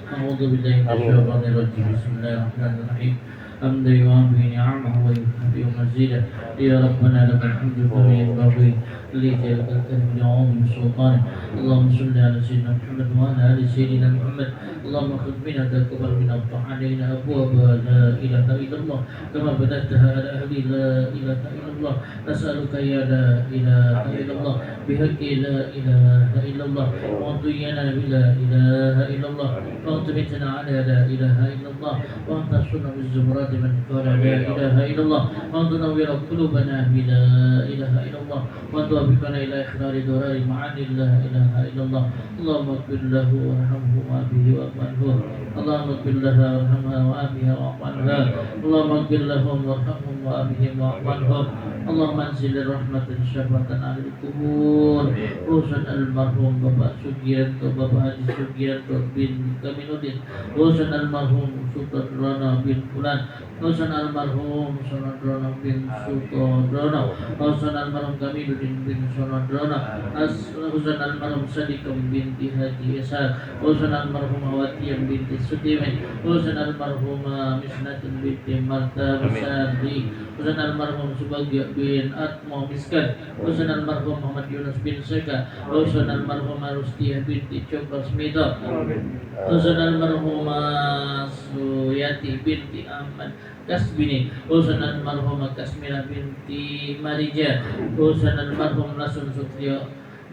A'udzu billahi minasyaitonir rajim. Bismillahirrahmanirrahim. حمدا يوافي نعمه ويكافئ مزيدا يا ربنا لك الحمد كما ينبغي لجلالك الكريم وعظيم سلطانك. اللهم صل على سيدنا محمد وعلى ال سيدنا محمد. اللهم خذ بنا تقبل منا وافتح علينا ابواب لا اله الا الله كما بداتها على اهل لا اله الا الله. نسالك يا لا اله الا الله بحق لا اله الا الله وانطينا بلا اله الا الله وانطبتنا على لا اله الا الله وانت السنه بالزمرات من قال لا اله الا الله وان تنور قلوبنا بلا اله الا الله وان توفقنا الى اخلال درار معاني لا اله الا الله. اللهم اغفر له وارحمه وابه واغفره. اللهم اغفر لها وارحمها وابها واغفرها. اللهم اغفر لهم وارحمهم وابهم واغفرهم. اللهم انزل رحمة شفاعة على القبور خصوصا المرحوم Bapak Sugianto, Bapak Haji Sugianto bin Kaminuddin, khususan almarhum Sutodrana bin Fulan, khususan almarhum Sonodrono bin Sutodrono, khususan almarhum Kaminuddin bin Sonodrono, khususan almarhum Sadiqam binti Haji Ishaq, khususan almarhum Awatiyam binti Sutimin, khususan almarhum Misnatin binti Marta Besari, khususan almarhum Subagya bin Atmo Miskan, khususan almarhum Muhammad Yunus bin Seka, khususan almarhum Rustiah binti Cokro Smito, khususan almarhum Suyati binti Ahmad Kasbini, khususan almarhum Kasmila binti Marija, khususan almarhum Lasun Sutrio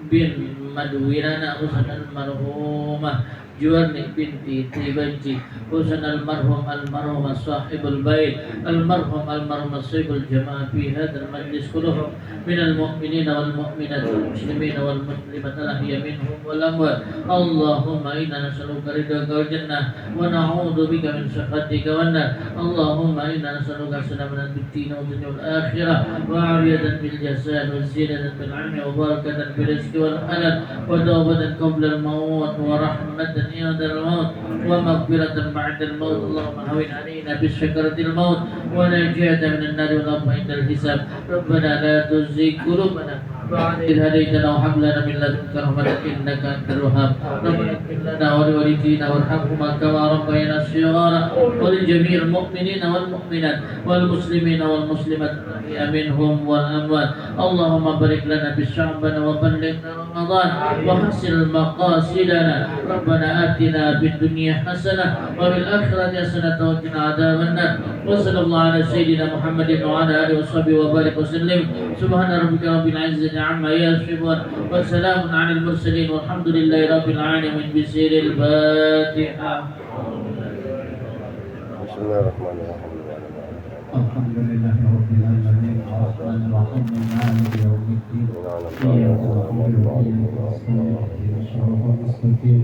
bin Madwirana usan almarhumah Juwarni binti Tibanji usan almarhumah sahibul bait almarhum sahibul jamaah fi hadzal majlis kulluhum minal mu'minina wal mu'minat wal muslimina wal muslimat al-ahya minhum wal amwat Allahumma inna nas'aluka ridhaka wal jannah wa na'udzu bika min sakhatika wan nar Allahumma inna nas'aluka salamatan fid din wa dunya wal akhirah wa 'afiyatan fil jasad wa zinatan fil 'ilmi wa barakatan fil rizqi wal halal wa tawbatan qabla al-maut wa rahmatan عند الموت ومغفرة بعد الموت اللهم هون علينا بشكرة الموت ونجاة من النار والأرض عند الحساب ربنا لا تزغ قلوبنا بعد إذ هديتنا وهب لنا من لدنك رحمة إنك أنت الوهاب ربنا اغفر لنا ولوالدينا وارحمهما كما ربيانا صغارا ولجميع المؤمنين والمؤمنات والمسلمين والمسلمات منهم والأموات اللهم بارك لنا بشعبنا وبلغنا رمضان وحسن مقاصدنا ربنا آتنا في الدنيا حسنة وفي الآخرة حسنة وقنا عذاب النار وصلى الله على سيدنا محمد وعلى آله وصحبه وبارك وسلم سبحان ربك رب العزة عما يصفون وسلام على المرسلين والحمد لله رب العالمين بسير الفاتحة. بسم الله الرحمن الرحيم. الحمد لله رب العالمين الرحمن الرحيم مالك يوم الدين إياك نعبد وإياك نستعين اهدنا الصراط المستقيم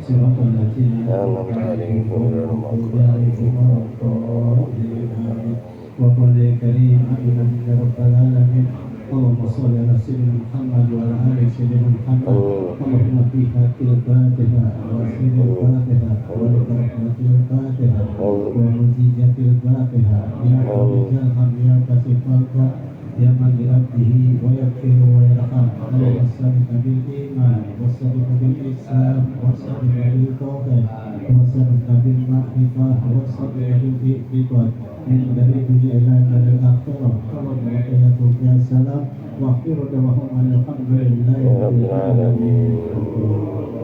صراط الذين أنعمت عليهم غير المغضوب عليهم ولا الضالين آمين. وقل يا كريم آمين يا رب العالمين اللهم صل على سيدنا محمد وعلى آل سيدنا محمد اللهم فيها الفاتحة وسيد الفاتحة ولبركة الفاتحة ونتيجة الفاتحة يا رب يا كشف الكرب يا من بأبده ويغفر ويرحم اللهم صلِّ بالإيمان وصلِّ بالإسلام وصلِّ بالتوحيد وصلِّ بالمعرفة وصلِّ بالإعتقاد من dari dunia ila dari akhirah Allahumma ya salam wa akhiru da'wahum alhamdulillahi rabbil alamin.